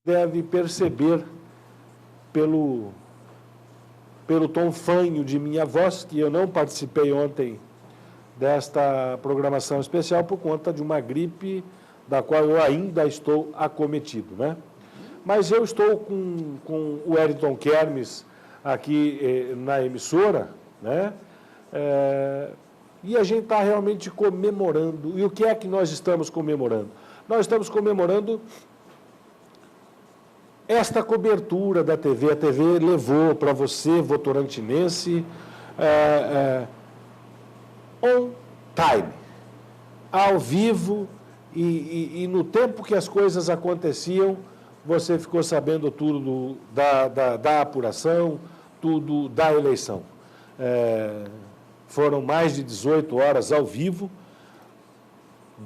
deve perceber pelo tom fanho de minha voz, que eu não participei ontem desta programação especial por conta de uma gripe da qual eu ainda estou acometido, né? Mas eu estou com o Wellington Kermes aqui na emissora, né? E a gente está realmente comemorando. E o que é que nós estamos comemorando? Nós estamos comemorando esta cobertura da TV. A TV levou para você, votorantinense, on time, ao vivo, e no tempo que as coisas aconteciam, você ficou sabendo tudo da apuração, tudo da eleição. Foram mais de 18 horas ao vivo,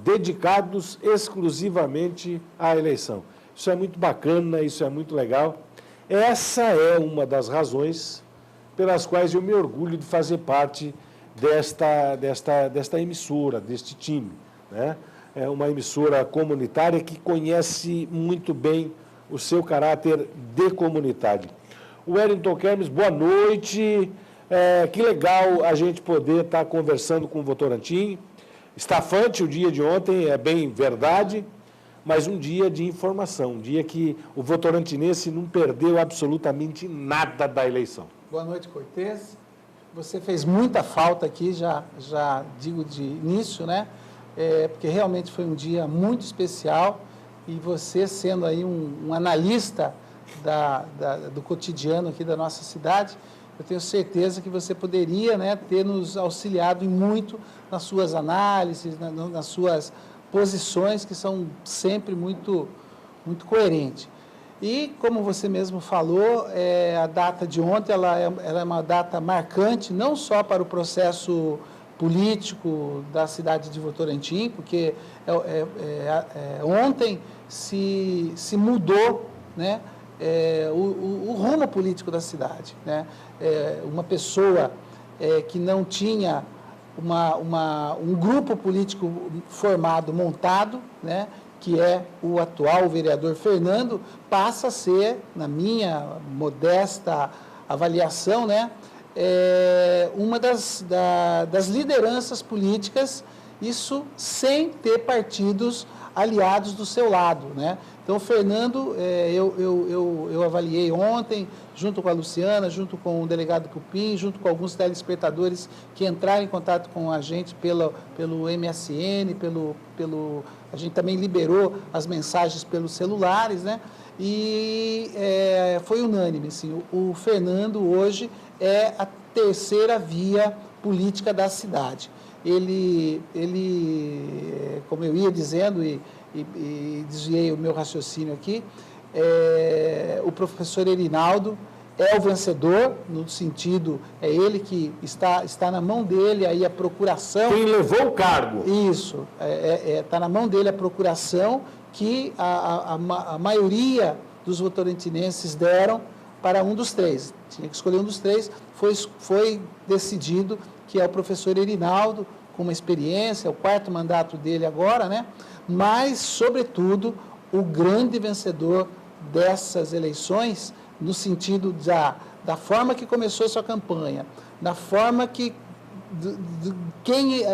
dedicados exclusivamente à eleição. Isso é muito bacana, isso é muito legal. Essa é uma das razões pelas quais eu me orgulho de fazer parte desta emissora, deste time, né? É uma emissora comunitária que conhece muito bem o seu caráter de comunidade. Wellington Kermes, boa noite. Que legal a gente poder estar conversando com o Votorantim. Estafante o dia de ontem, é bem verdade, mas um dia de informação, um dia que o votorantinense não perdeu absolutamente nada da eleição. Boa noite, Cortez. Você fez muita falta aqui, já digo de início, né? Porque realmente foi um dia muito especial e você sendo aí um analista do cotidiano aqui da nossa cidade, eu tenho certeza que você poderia, né, ter nos auxiliado em muito nas suas análises, nas suas posições, que são sempre muito coerentes. E, como você mesmo falou, a data de ontem ela é uma data marcante, não só para o processo político da cidade de Votorantim, porque ontem se mudou, né, o rumo político da cidade, né? Uma pessoa que não tinha um grupo político formado, montado, né, que é o atual vereador Fernando, passa a ser, na minha modesta avaliação, né, uma das lideranças políticas, isso sem ter partidos aliados do seu lado, né? Então, o Fernando, eu avaliei ontem, junto com a Luciana, junto com o delegado Cupim, junto com alguns telespectadores que entraram em contato com a gente pelo MSN, a gente também liberou as mensagens pelos celulares, né? E foi unânime, assim, o Fernando hoje é a terceira via política da cidade. Ele como eu ia dizendo, e desviei o meu raciocínio aqui, o professor Erinaldo é o vencedor, no sentido, é ele que está na mão dele, aí a procuração... Quem levou o cargo. Isso, está na mão dele a procuração que a maioria dos votorantinenses deram para um dos três. Tinha que escolher um dos três, foi decidido que é o professor Erinaldo, com uma experiência, é o 4º mandato dele agora, né? Mas, sobretudo, o grande vencedor dessas eleições, no sentido da forma que começou sua campanha, da forma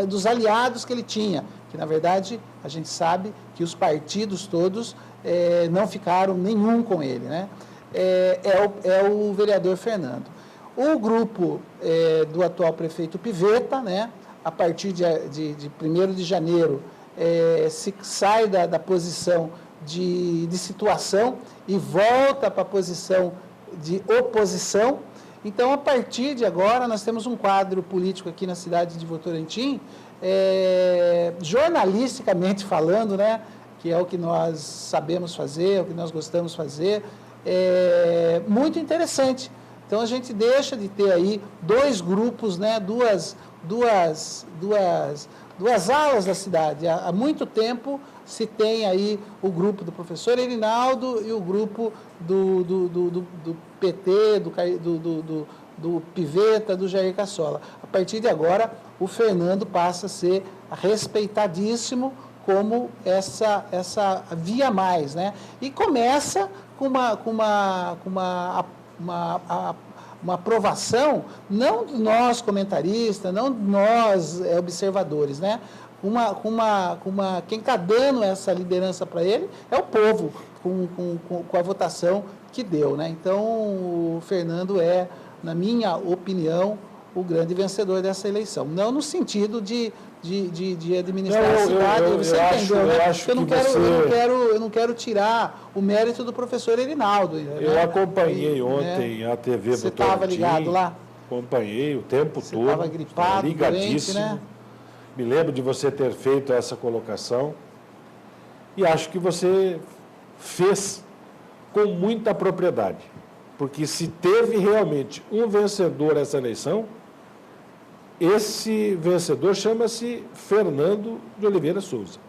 dos aliados que ele tinha, que, na verdade, a gente sabe que os partidos todos não ficaram nenhum com ele, né? É o vereador Fernando. O grupo do atual prefeito Pivetta, né, a partir de 1º de janeiro, se sai da posição de situação e volta para a posição de oposição. Então, a partir de agora, nós temos um quadro político aqui na cidade de Votorantim, jornalisticamente falando, né, que é o que nós sabemos fazer, é o que nós gostamos de fazer, muito interessante. Então, a gente deixa de ter aí dois grupos, né, duas alas da cidade. Há muito tempo se tem aí o grupo do professor Erinaldo e o grupo do PT, do Pivetta, do Jair Cassola. A partir de agora, o Fernando passa a ser respeitadíssimo como essa via mais, né? E começa com uma aprovação, não de nós comentaristas, não de nós observadores, né? Quem está dando essa liderança para ele é o povo, com a votação que deu, né? Então, o Fernando é, na minha opinião, o grande vencedor dessa eleição. Não no sentido de administrar a cidade, você entendeu, né? Eu não quero tirar o mérito do professor Erinaldo. Eu acompanhei ontem a TV Votorantim. Você estava ligado lá? Acompanhei o tempo todo. Você estava gripado, ligadíssimo. Doente, né? Me lembro de você ter feito essa colocação. E acho que você fez com muita propriedade. Porque se teve realmente um vencedor essa eleição, esse vencedor chama-se Fernando de Oliveira Souza.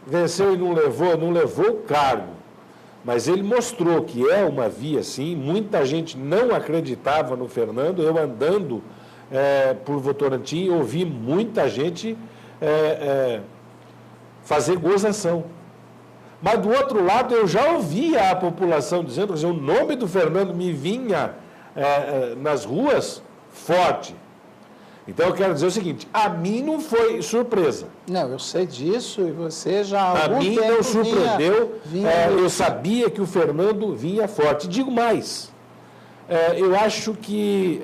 Venceu e não levou o cargo, mas ele mostrou que é uma via, sim. Muita gente não acreditava no Fernando. Eu andando por Votorantim, ouvi muita gente fazer gozação. Mas, do outro lado, eu já ouvia a população dizendo, quer dizer, o nome do Fernando me vinha nas ruas forte. Então, eu quero dizer o seguinte, a mim não foi surpresa. Não, eu sei disso e você já há algum tempo a mim não surpreendeu, vinha... eu sabia que o Fernando vinha forte. Digo mais, eu acho que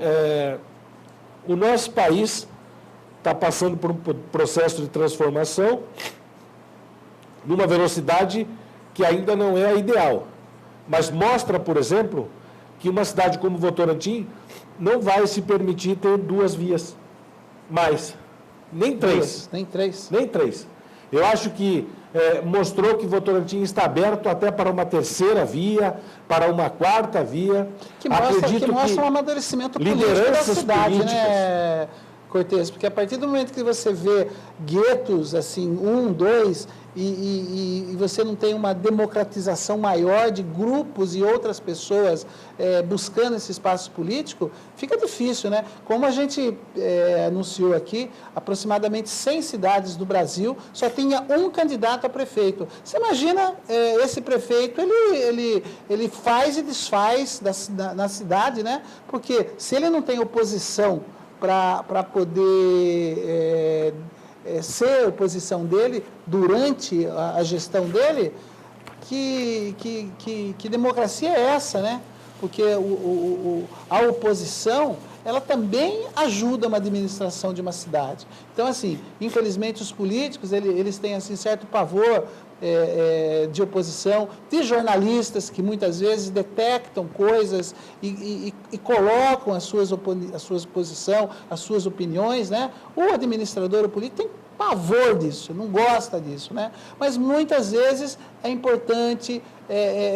o nosso país está passando por um processo de transformação numa velocidade que ainda não é a ideal. Mas mostra, por exemplo, que uma cidade como Votorantim não vai se permitir ter 2 vias mais. Nem 3. Nem três. Eu acho que mostrou que Votorantim está aberto até para uma 3ª via, para uma 4ª via. Que mostra um amadurecimento político da cidade, políticas, né, Cortez? Porque a partir do momento que você vê guetos, assim, 1, 2, e você não tem uma democratização maior de grupos e outras pessoas buscando esse espaço político, fica difícil, né? Como a gente anunciou aqui, aproximadamente 100 cidades do Brasil só tinha um candidato a prefeito. Você imagina esse prefeito, ele faz e desfaz na cidade, né? Porque se ele não tem oposição para poder ser oposição dele durante a gestão dele, que democracia é essa, né? Porque a oposição, ela também ajuda uma administração de uma cidade. Então, assim, infelizmente os políticos, eles têm assim, certo pavor de oposição, de jornalistas que muitas vezes detectam coisas e colocam a sua posição, as suas opiniões, né? O administrador, o político, tem pavor disso, não gosta disso, né? Mas muitas vezes é importante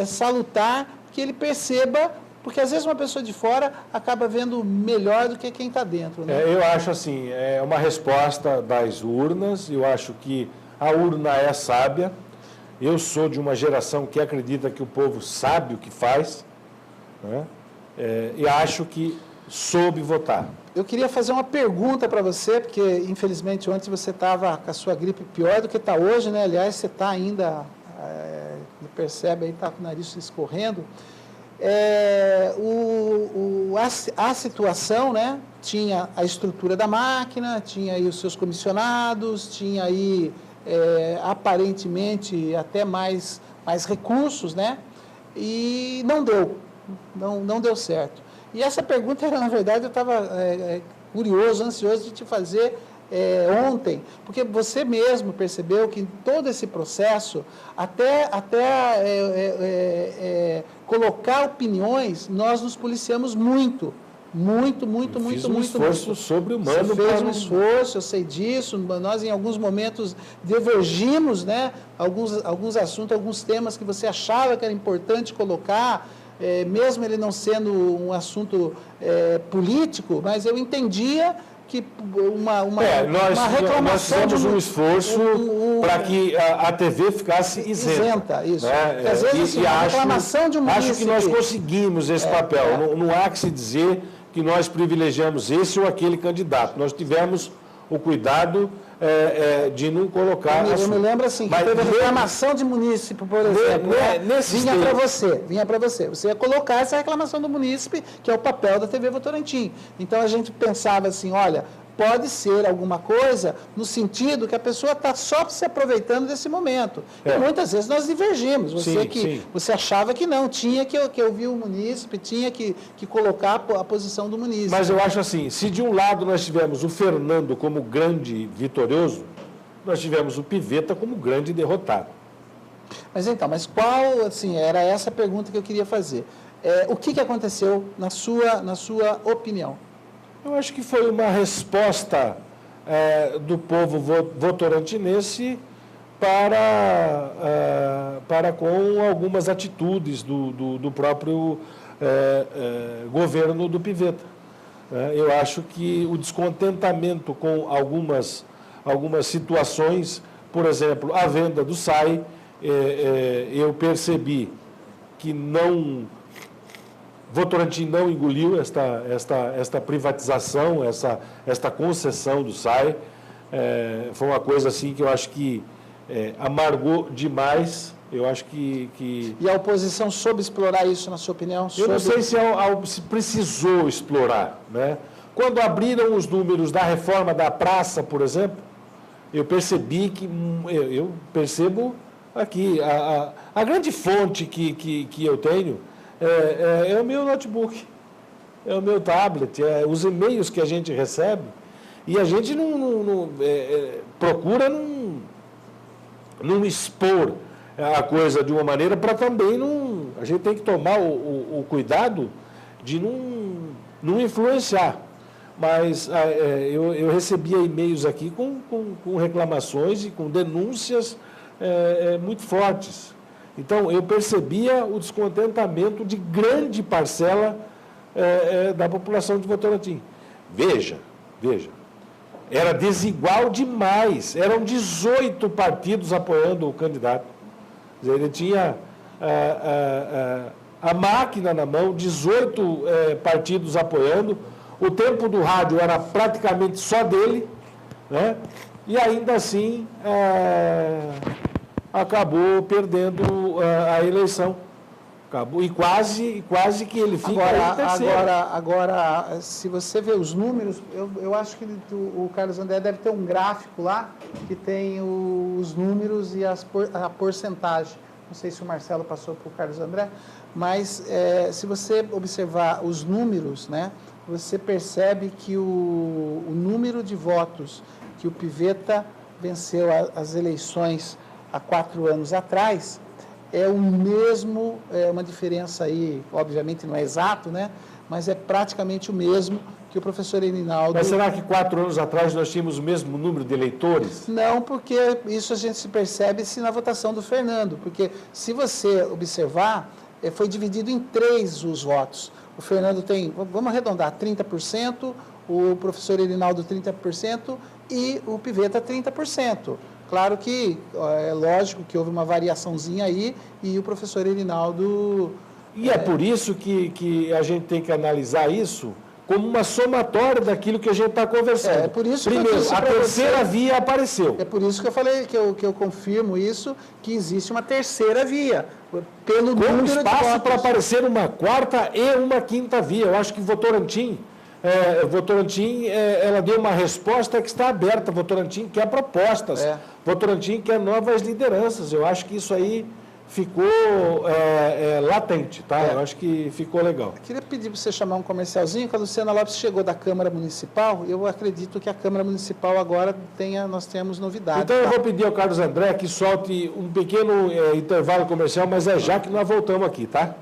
salutar que ele perceba, porque às vezes uma pessoa de fora acaba vendo melhor do que quem está dentro, né? Eu acho assim, é uma resposta das urnas. Eu acho que a urna é sábia. Eu sou de uma geração que acredita que o povo sabe o que faz, né? E acho que soube votar. Eu queria fazer uma pergunta para você, porque infelizmente ontem você estava com a sua gripe pior do que está hoje, né? Aliás, você está ainda, percebe aí, está com o nariz escorrendo. A situação, né? Tinha a estrutura da máquina, tinha aí os seus comissionados, tinha aí aparentemente até mais recursos, né? E não deu certo. E essa pergunta era, na verdade, eu estava curioso, ansioso de te fazer ontem, porque você mesmo percebeu que em todo esse processo, até colocar opiniões, nós nos policiamos muito. Muito. Fiz um esforço sobre-humano. Você fez um esforço, eu sei disso. Nós, em alguns momentos, divergimos, né? Alguns assuntos, alguns temas que você achava que era importante colocar, mesmo ele não sendo um assunto político, mas eu entendia que uma reclamação... Nós fizemos um esforço para que a TV ficasse isenta. Isso. Né? Às vezes, uma reclamação de um munícipe... Acho que nós conseguimos esse papel. Não há que se dizer que nós privilegiamos esse ou aquele candidato. Nós tivemos o cuidado de não colocar... Eu me lembro assim, que teve reclamação de munícipe, por exemplo, vinha para você. Você ia colocar essa reclamação do munícipe, que é o papel da TV Votorantim. Então a gente pensava assim, olha, pode ser alguma coisa no sentido que a pessoa está só se aproveitando desse momento. E muitas vezes nós divergimos. Você achava que não, tinha que ouvir o munícipe, tinha que colocar a posição do munícipe. Mas eu acho assim, se de um lado nós tivemos o Fernando como grande vitorioso, nós tivemos o Pivetta como grande derrotado. Mas qual, assim, era essa a pergunta que eu queria fazer. O que aconteceu na sua opinião? Eu acho que foi uma resposta do povo votorantinense para com algumas atitudes do próprio governo do Pivetta. Eu acho que o descontentamento com algumas situações, por exemplo, a venda do SAI, eu percebi que Votorantim não engoliu esta privatização, esta concessão do SAI. Foi uma coisa assim que eu acho que amargou demais. Eu acho que... E a oposição soube explorar isso, na sua opinião? Eu não sei se precisou explorar, né? Quando abriram os números da reforma da praça, por exemplo, eu percebi que... Eu percebo aqui, a grande fonte que eu tenho é o meu notebook, é o meu tablet, os e-mails que a gente recebe, e a gente procura não expor a coisa de uma maneira para também não... A gente tem que tomar o cuidado de não influenciar. Mas eu recebia e-mails aqui com reclamações e com denúncias muito fortes. Então, eu percebia o descontentamento de grande parcela da população de Votorantim. Veja, era desigual demais. Eram 18 partidos apoiando o candidato. Quer dizer, ele tinha a máquina na mão, 18 partidos apoiando. O tempo do rádio era praticamente só dele, né? E ainda assim acabou perdendo a eleição. Acabou, e quase que ele fica em terceiro. Agora, se você vê os números, eu acho que o Carlos André deve ter um gráfico lá que tem os números e a porcentagem. Não sei se o Marcelo passou para o Carlos André, mas se você observar os números, né, você percebe que o número de votos que o Pivetta venceu as eleições há 4 anos atrás é o mesmo, uma diferença aí, obviamente não é exato, né, mas é praticamente o mesmo que o professor Eninaldo... Mas será que 4 anos atrás nós tínhamos o mesmo número de eleitores? Não, porque isso a gente se percebe na votação do Fernando, porque se você observar, foi dividido em 3 os votos. O Fernando tem, vamos arredondar, 30%, o professor Eninaldo 30% e o Pivetta 30%. Claro que é lógico que houve uma variaçãozinha aí e o professor Eninaldo... E é por isso que a gente tem que analisar isso como uma somatória daquilo que a gente está conversando. É por isso primeiro, que a terceira via apareceu. É por isso que eu falei, que eu confirmo isso, que existe uma terceira via. Pelo com número espaço para aparecer uma quarta e uma quinta via. Eu acho que Votorantim, ela deu uma resposta que está aberta. Votorantim quer propostas. Votorantim quer novas lideranças. Eu acho que isso aí ficou latente, tá? Eu acho que ficou legal. Eu queria pedir para você chamar um comercialzinho, que a Luciana Lopes chegou da Câmara Municipal. Eu acredito que a Câmara Municipal agora nós temos novidades. Então eu vou pedir ao Carlos André que solte um pequeno intervalo comercial, mas é já que nós voltamos aqui, tá?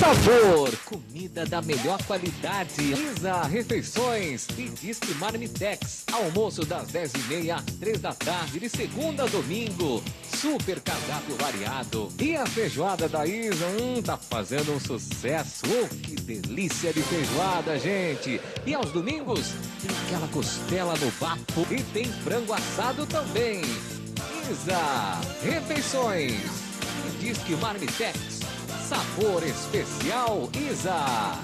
Sabor, comida da melhor qualidade. Isa Refeições e Disque Marmitex. Almoço das 10h30 às 3 da tarde, de segunda a domingo. Super cardápio variado. E a feijoada da Isa, tá fazendo um sucesso. Que delícia de feijoada, gente. E aos domingos, tem aquela costela no bafo e tem frango assado também. Isa Refeições e Disque Marmitex. Sabor especial Isa.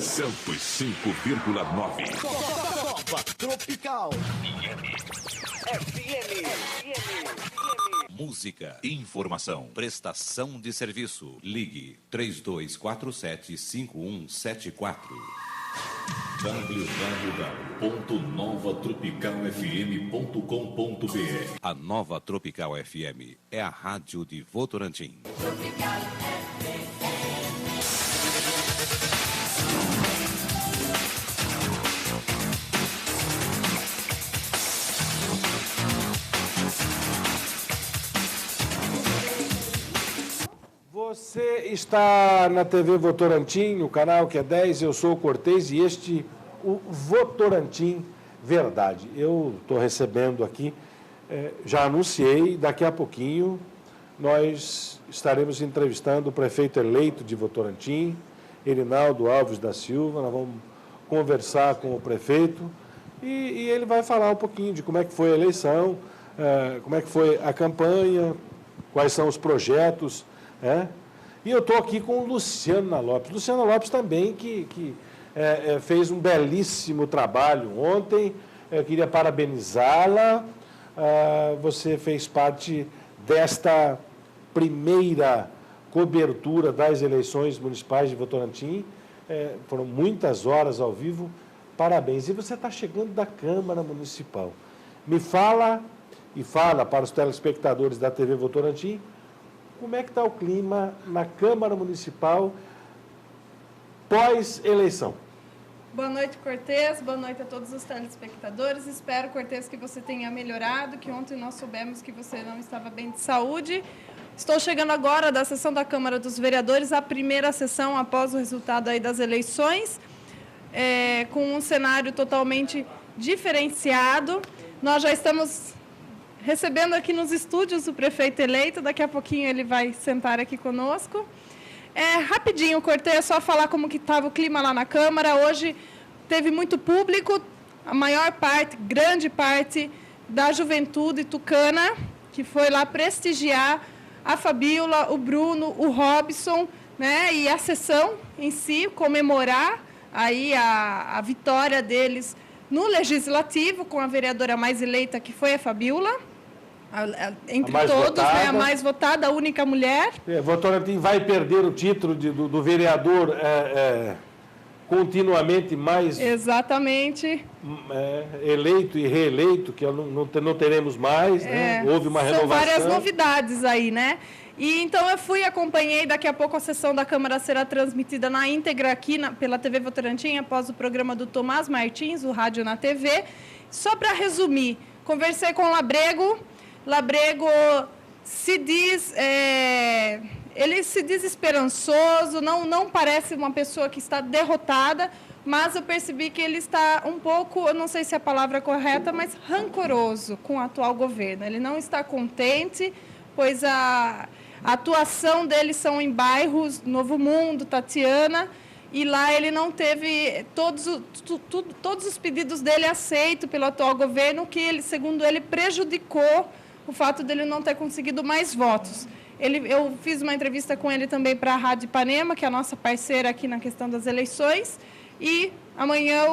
105,9. Copa Tropical. FM. Música, informação, prestação de serviço. Ligue 3247-5174. www.novatropicalfm.com.br. A Nova Tropical FM é a rádio de Votorantim. Tropical Você está na TV Votorantim, o canal que é 10, eu sou o Cortez e este, o Votorantim Verdade. Eu estou recebendo aqui, já anunciei, daqui a pouquinho nós estaremos entrevistando o prefeito eleito de Votorantim, Erinaldo Alves da Silva. Nós vamos conversar com o prefeito e ele vai falar um pouquinho de como é que foi a eleição, como é que foi a campanha, quais são os projetos, E eu estou aqui com Luciana Lopes. Luciana Lopes também, que fez um belíssimo trabalho ontem. Eu queria parabenizá-la. Você fez parte desta primeira cobertura das eleições municipais de Votorantim. Foram muitas horas ao vivo. Parabéns. E você está chegando da Câmara Municipal. Me fala e fala para os telespectadores da TV Votorantim, como é que está o clima na Câmara Municipal pós-eleição? Boa noite, Cortez. Boa noite a todos os telespectadores. Espero, Cortez, que você tenha melhorado, que ontem nós soubemos que você não estava bem de saúde. Estou chegando agora da sessão da Câmara dos Vereadores, a primeira sessão após o resultado aí das eleições, com um cenário totalmente diferenciado. Nós já estamos recebendo aqui nos estúdios o prefeito eleito, daqui a pouquinho ele vai sentar aqui conosco. Rapidinho, Cortez, só falar como que estava o clima lá na Câmara. Hoje teve muito público, a maior parte, grande parte da juventude tucana, que foi lá prestigiar a Fabíola, o Bruno, o Robson, né, e a sessão em si, comemorar aí a vitória deles no Legislativo, com a vereadora mais eleita, que foi a Fabíola. Entre todos, né, a mais votada, a única mulher. Votorantim vai perder o título do vereador continuamente mais... Exatamente. Eleito e reeleito, que não teremos mais, né? Houve uma renovação. São várias novidades aí, né? E então eu acompanhei, daqui a pouco a sessão da Câmara será transmitida na íntegra aqui pela TV Votorantim, após o programa do Tomás Martins, o Rádio na TV. Só para resumir, conversei com o Labrego se diz, ele se diz esperançoso, não parece uma pessoa que está derrotada, mas eu percebi que ele está um pouco, eu não sei se a palavra é correta, mas rancoroso com o atual governo. Ele não está contente, pois a atuação dele são em bairros, Novo Mundo, Tatiana, e lá ele não teve todos os pedidos dele aceitos pelo atual governo, que ele, segundo ele, prejudicou o fato dele não ter conseguido mais votos. Eu fiz uma entrevista com ele também para a Rádio Ipanema, que é a nossa parceira aqui na questão das eleições, e amanhã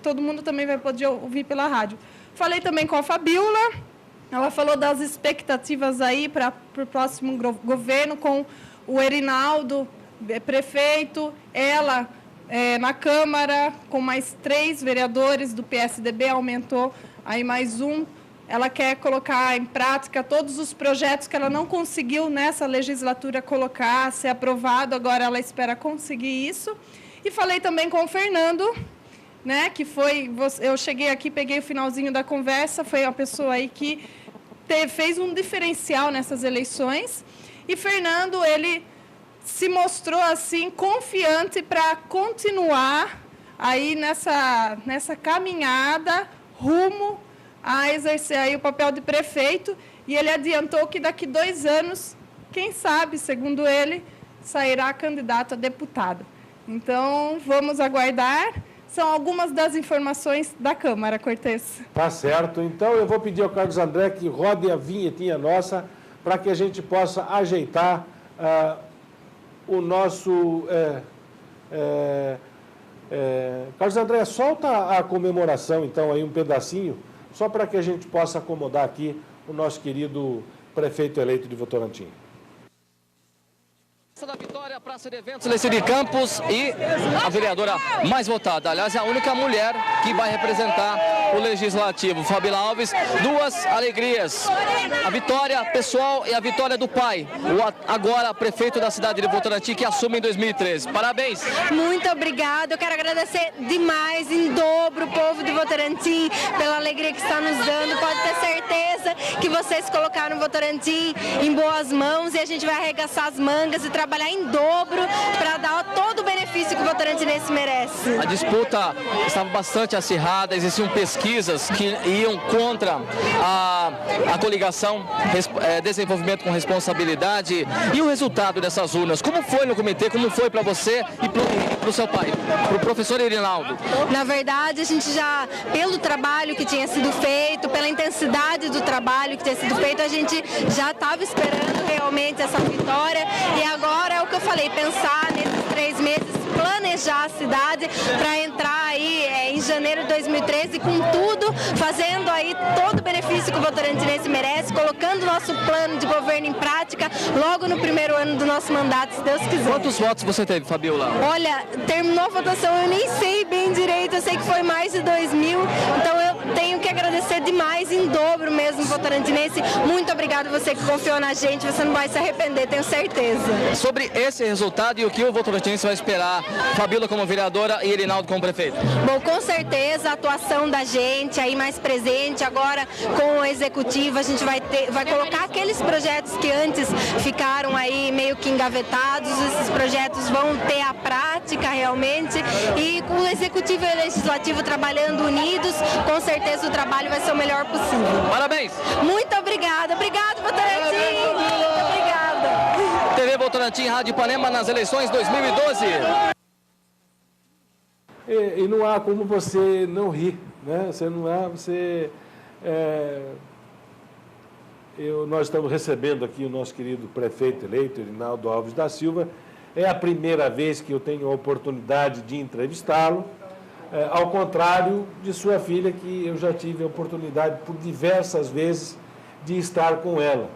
todo mundo também vai poder ouvir pela rádio. Falei também com a Fabíola, ela falou das expectativas aí para o próximo governo, com o Erinaldo, prefeito, ela na Câmara, com mais 3 vereadores do PSDB, aumentou aí mais um. Ela quer colocar em prática todos os projetos que ela não conseguiu nessa legislatura colocar, ser aprovado, agora ela espera conseguir isso. E falei também com o Fernando, né, que foi, eu cheguei aqui, peguei o finalzinho da conversa, foi uma pessoa aí que fez um diferencial nessas eleições. E Fernando, ele se mostrou assim confiante para continuar aí nessa caminhada rumo a exercer aí o papel de prefeito, e ele adiantou que daqui 2 anos, quem sabe, segundo ele, sairá candidato a deputado. Então, vamos aguardar. São algumas das informações da Câmara, Cortez. Tá certo. Então, eu vou pedir ao Carlos André que rode a vinhetinha nossa para que a gente possa ajeitar o nosso... Carlos André, solta a comemoração, então, aí um pedacinho, só para que a gente possa acomodar aqui o nosso querido prefeito eleito de Votorantim. Da vitória, Praça de Eventos, Lecide Campos, e a vereadora mais votada, aliás, é a única mulher que vai representar o Legislativo, Fabíola Alves. 2 alegrias, a vitória pessoal e a vitória do pai, o agora prefeito da cidade de Votorantim, que assume em 2013. Parabéns! Muito obrigada, eu quero agradecer demais, em dobro, o povo de Votorantim, pela alegria que está nos dando. Pode ter certeza que vocês colocaram Votorantim em boas mãos, e a gente vai arregaçar as mangas e trabalhar em dobro para dar todo o benefício que o votorantinense merece. A disputa estava bastante acirrada, existiam pesquisas que iam contra a coligação Desenvolvimento com Responsabilidade. E o resultado dessas urnas, como foi no comitê, como foi para você e para o seu pai, para o professor Irinaldo? Na verdade, a gente já, pelo trabalho que tinha sido feito, pela intensidade do trabalho que tinha sido feito, a gente já estava esperando realmente essa vitória, e agora é o que eu falei, pensar nesses 3 meses, planejar a cidade para entrar aí em janeiro de 2013 com tudo, fazendo aí todo o benefício que o votorantinense merece, colocando o nosso plano de governo em prática logo no primeiro ano do nosso mandato, se Deus quiser. Quantos votos você teve, Fabíola? Olha, terminou a votação, eu nem sei bem direito, eu sei que foi mais de 2.000, então eu tenho que agradecer demais, em dobro mesmo, votorantinense. Muito obrigado você que confiou na gente, você não vai se arrepender, tenho certeza. Sobre esse resultado e o que o votorantinense vai esperar, Fabíola como vereadora e Irinaldo como prefeito? Bom, com certeza a atuação da gente aí mais presente, agora com o executivo a gente vai colocar aqueles projetos que antes ficaram aí meio que engavetados, esses projetos vão ter a prática realmente, e com o executivo e o legislativo trabalhando unidos, com certeza o trabalho vai ser o melhor possível. Parabéns! Muito obrigada, obrigado Votorantim, muito obrigada. TV Votorantim, Rádio Ipanema nas eleições 2012. E não há como você não rir, né? Nós estamos recebendo aqui o nosso querido prefeito eleito, Irinaldo Alves da Silva. É a primeira vez que eu tenho a oportunidade de entrevistá-lo, ao contrário de sua filha, que eu já tive a oportunidade por diversas vezes de estar com ela.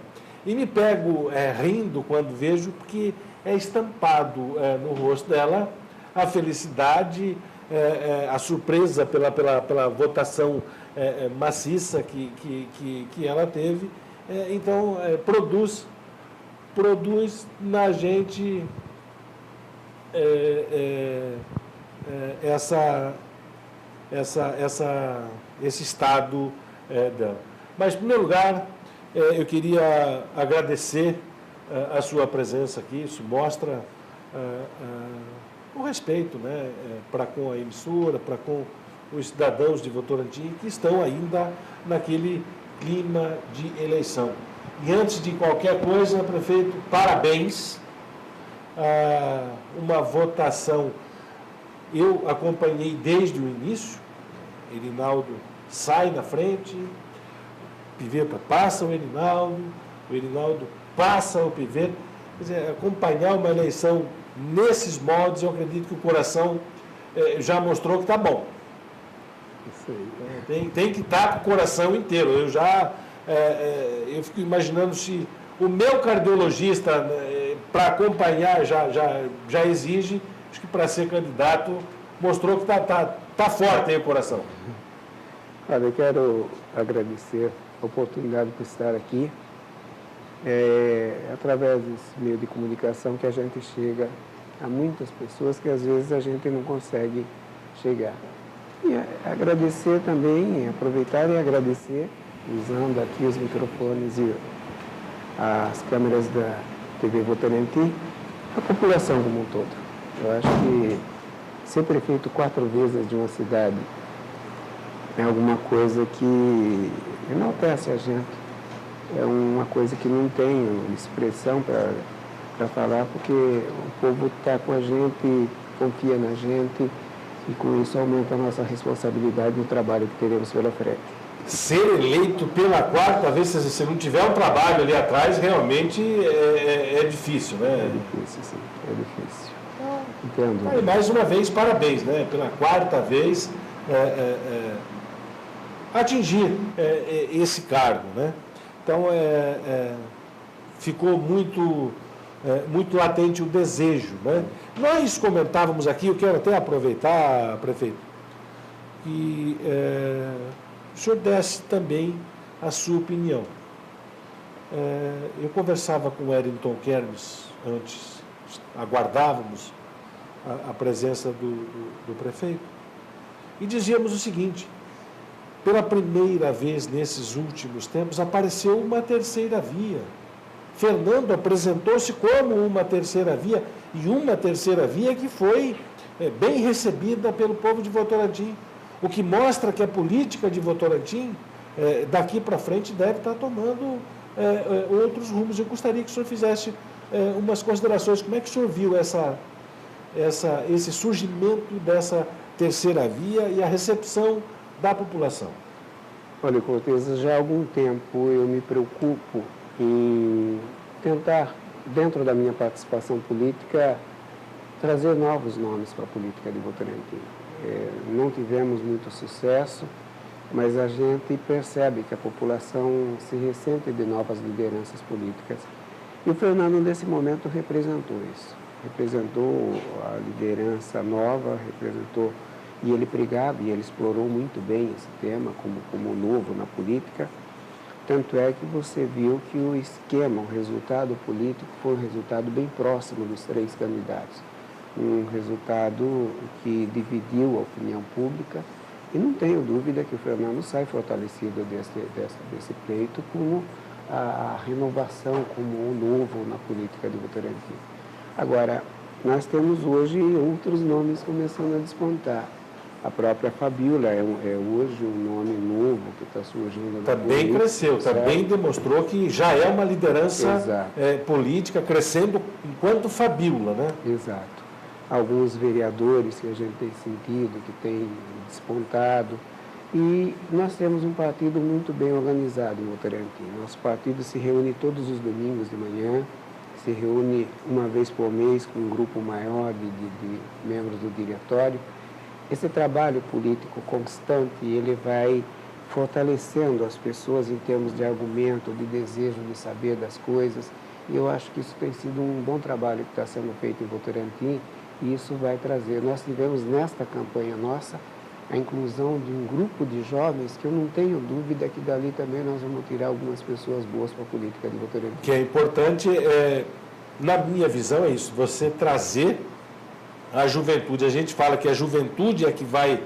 E me pego rindo quando vejo, porque é estampado no rosto dela a felicidade, a surpresa pela votação maciça que ela teve. Então, produz na gente esse estado dela. Mas, em primeiro lugar, eu queria agradecer a sua presença aqui. Isso mostra o respeito, né, para com a emissora, para com os cidadãos de Votorantim que estão ainda naquele clima de eleição. E antes de qualquer coisa, prefeito, parabéns. Uma votação, eu acompanhei desde o início. Irinaldo sai na frente, Piveta passa o Irinaldo passa o Piveta. Quer dizer, acompanhar uma eleição nesses moldes, eu acredito que o coração já mostrou que está bom. Isso aí. Tem que estar com o coração inteiro. Eu fico imaginando se o meu cardiologista, para acompanhar, já exige, acho que para ser candidato, mostrou que tá forte aí o coração. Olha, eu quero agradecer a oportunidade por estar aqui. É através desse meio de comunicação que a gente chega a muitas pessoas que às vezes a gente não consegue chegar. E agradecer também, aproveitar e agradecer, usando aqui os microfones e as câmeras da TV Votorantim, A população como um todo. Eu acho que ser prefeito 4 vezes de uma cidade é alguma coisa que enaltece a gente. É uma coisa que não tem expressão para falar, porque o povo está com a gente, confia na gente, e com isso aumenta a nossa responsabilidade no trabalho que teremos pela frente. Ser eleito pela 4ª vez, se não tiver um trabalho ali atrás, realmente é difícil, né? É difícil, sim, é difícil. Entendo. E mais uma vez, parabéns, né? Pela 4ª vez atingir esse cargo, né? Então, ficou muito latente o desejo, né? Nós comentávamos aqui, eu quero até aproveitar, prefeito, que o senhor desse também a sua opinião. Eu conversava com o Wellington Kermes antes, aguardávamos a presença do prefeito, e dizíamos o seguinte: pela primeira vez nesses últimos tempos apareceu uma terceira via. Fernando apresentou-se como uma terceira via, e uma terceira via que foi bem recebida pelo povo de Votorantim, o que mostra que a política de Votorantim, daqui para frente, deve estar tomando outros rumos. Eu gostaria que o senhor fizesse umas considerações. Como é que o senhor viu esse surgimento dessa terceira via e a recepção da população? Olha, Cortez, já há algum tempo eu me preocupo em tentar, dentro da minha participação política, trazer novos nomes para a política de Votorantim. Não tivemos muito sucesso, mas a gente percebe que a população se ressente de novas lideranças políticas. E o Fernando, nesse momento, representou isso. Representou a liderança nova, representou, e ele pregava, e ele explorou muito bem esse tema como novo na política. Tanto é que você viu que o esquema, o resultado político, foi um resultado bem próximo dos 3 candidatos. Um resultado que dividiu a opinião pública, e não tenho dúvida que o Fernando sai fortalecido desse pleito como a renovação, como o novo na política de Votorantim. Agora, nós temos hoje outros nomes começando a despontar. A própria Fabiola é hoje um nome novo que está surgindo. Também cresceu, também demonstrou que já é uma liderança política crescendo enquanto Fabiola, né? Exato. Alguns vereadores que a gente tem sentido, que tem despontado. E nós temos um partido muito bem organizado em Votorantim. Nosso partido se reúne todos os domingos de manhã, se reúne uma vez por mês com um grupo maior de membros do diretório. Esse trabalho político constante, ele vai fortalecendo as pessoas em termos de argumento, de desejo de saber das coisas. E eu acho que isso tem sido um bom trabalho que está sendo feito em Votorantim, e isso vai trazer. Nós tivemos nesta campanha nossa a inclusão de um grupo de jovens que eu não tenho dúvida que dali também nós vamos tirar algumas pessoas boas para a política de Votorantim. O que é importante, na minha visão, é isso, você trazer a juventude. A gente fala que a juventude é que vai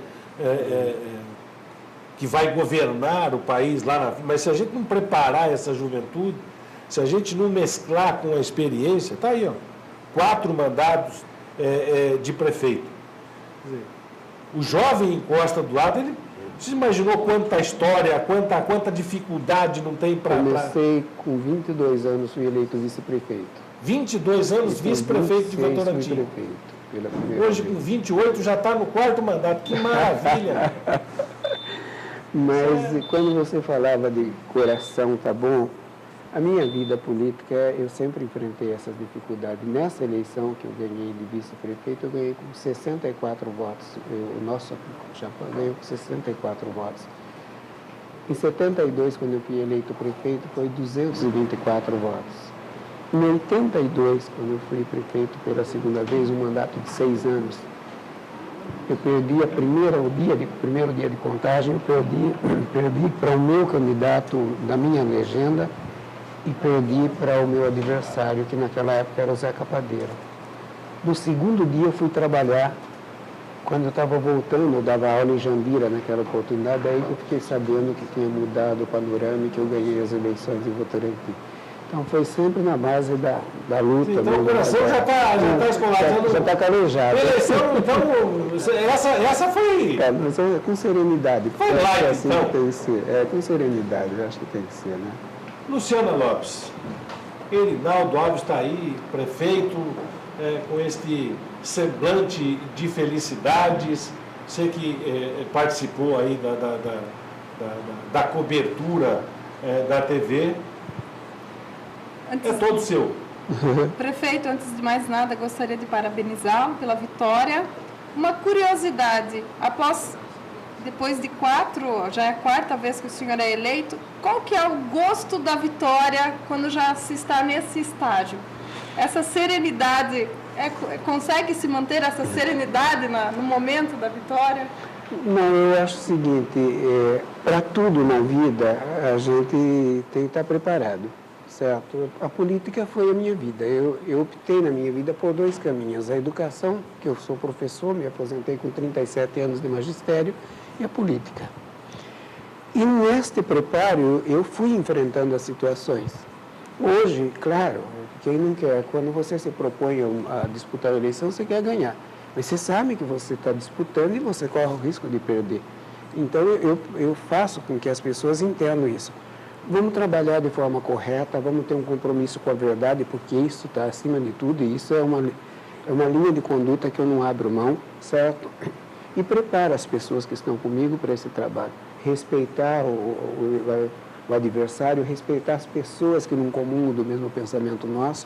governar o país lá na frente, mas se a gente não preparar essa juventude, se a gente não mesclar com a experiência, está aí, ó, 4 mandatos de prefeito. Quer dizer, o jovem encosta do lado, ele se imaginou quanta história, quanta dificuldade não tem para... Comecei com 22 anos, fui eleito vice-prefeito. 22 anos vice-prefeito de Votorantim. Hoje, com 28, já está no 4º mandato. Que maravilha! Mas quando você falava de coração, tá bom? A minha vida política, eu sempre enfrentei essas dificuldades. Nessa eleição que eu ganhei de vice-prefeito, eu ganhei com 64 votos. O nosso chapa ganhou com 64 votos. Em 72, quando eu fui eleito prefeito, foi 224 votos. Em 82, quando eu fui prefeito pela segunda vez, um mandato de 6 anos, eu perdi o primeiro dia de contagem, eu perdi para o meu candidato da minha legenda e perdi para o meu adversário, que naquela época era o Zé Capadeiro. No segundo dia eu fui trabalhar, quando eu estava voltando, eu dava aula em Jandira naquela oportunidade, aí que eu fiquei sabendo que tinha mudado o panorama e que eu ganhei as eleições em Votorantim. Então foi sempre na base da luta. Então o coração já está escoladando. Já está calejado. Eleição, então, essa foi... Mas com serenidade. Foi light, assim então. Tem que ser. Com serenidade, eu acho que tem que ser, né? Luciana Lopes, Erinaldo Alves está aí, prefeito, com este semblante de felicidades. Você que participou aí da cobertura da TV. É todo seu. Prefeito, antes de mais nada, gostaria de parabenizá-lo pela vitória. Uma curiosidade, depois de 4, já é a 4ª vez que o senhor é eleito, qual que é o gosto da vitória quando já se está nesse estágio? Essa serenidade, consegue se manter essa serenidade no momento da vitória? Não, eu acho o seguinte, para tudo na vida a gente tem que estar preparado, certo? A política foi a minha vida, eu optei na minha vida por 2 caminhos, a educação, que eu sou professor, me aposentei com 37 anos de magistério, e a política. E neste preparo eu fui enfrentando as situações. Hoje, claro, quem não quer, quando você se propõe a disputar a eleição, você quer ganhar. Mas você sabe que você está disputando e você corre o risco de perder. Então, eu faço com que as pessoas entendam isso. Vamos trabalhar de forma correta, vamos ter um compromisso com a verdade, porque isso está acima de tudo, e isso é uma linha de conduta que eu não abro mão, certo? E preparo as pessoas que estão comigo para esse trabalho. Respeitar o adversário, respeitar as pessoas que não comungam do mesmo pensamento nosso,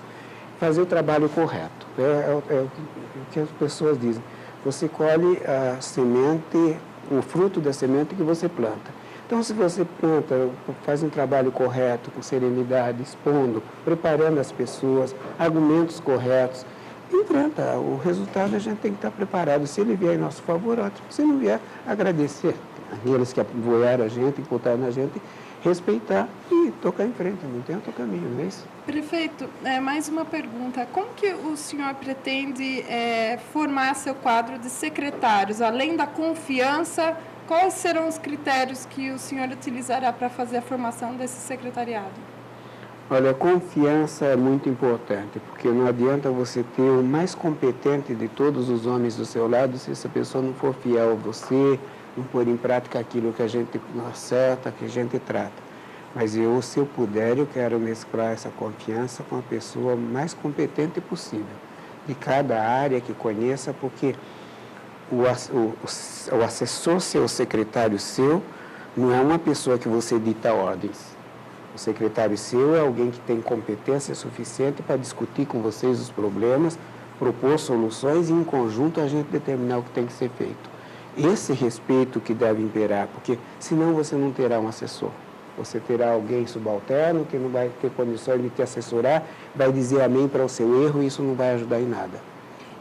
fazer o trabalho correto. É o que as pessoas dizem. Você colhe a semente, o fruto da semente que você planta. Então, se você planta, faz um trabalho correto, com serenidade, expondo, preparando as pessoas, argumentos corretos, enfrenta. O resultado a gente tem que estar preparado. Se ele vier em nosso favor, ótimo. Se não vier, agradecer aqueles que apoiaram a gente, que votaram na gente, respeitar e tocar em frente, não tem outro caminho, não é isso? Prefeito, mais uma pergunta. Como que o senhor pretende formar seu quadro de secretários? Além da confiança, quais serão os critérios que o senhor utilizará para fazer a formação desse secretariado? Olha, a confiança é muito importante, porque não adianta você ter o mais competente de todos os homens do seu lado se essa pessoa não for fiel a você, não pôr em prática aquilo que a gente acerta, que a gente trata. Mas se eu puder, eu quero mesclar essa confiança com a pessoa mais competente possível, de cada área que conheça, porque o assessor seu, o secretário seu, não é uma pessoa que você dita ordens. O secretário seu é alguém que tem competência suficiente para discutir com vocês os problemas, propor soluções e, em conjunto, a gente determinar o que tem que ser feito. Esse respeito que deve imperar, porque senão você não terá um assessor. Você terá alguém subalterno que não vai ter condições de te assessorar, vai dizer amém para o seu erro e isso não vai ajudar em nada.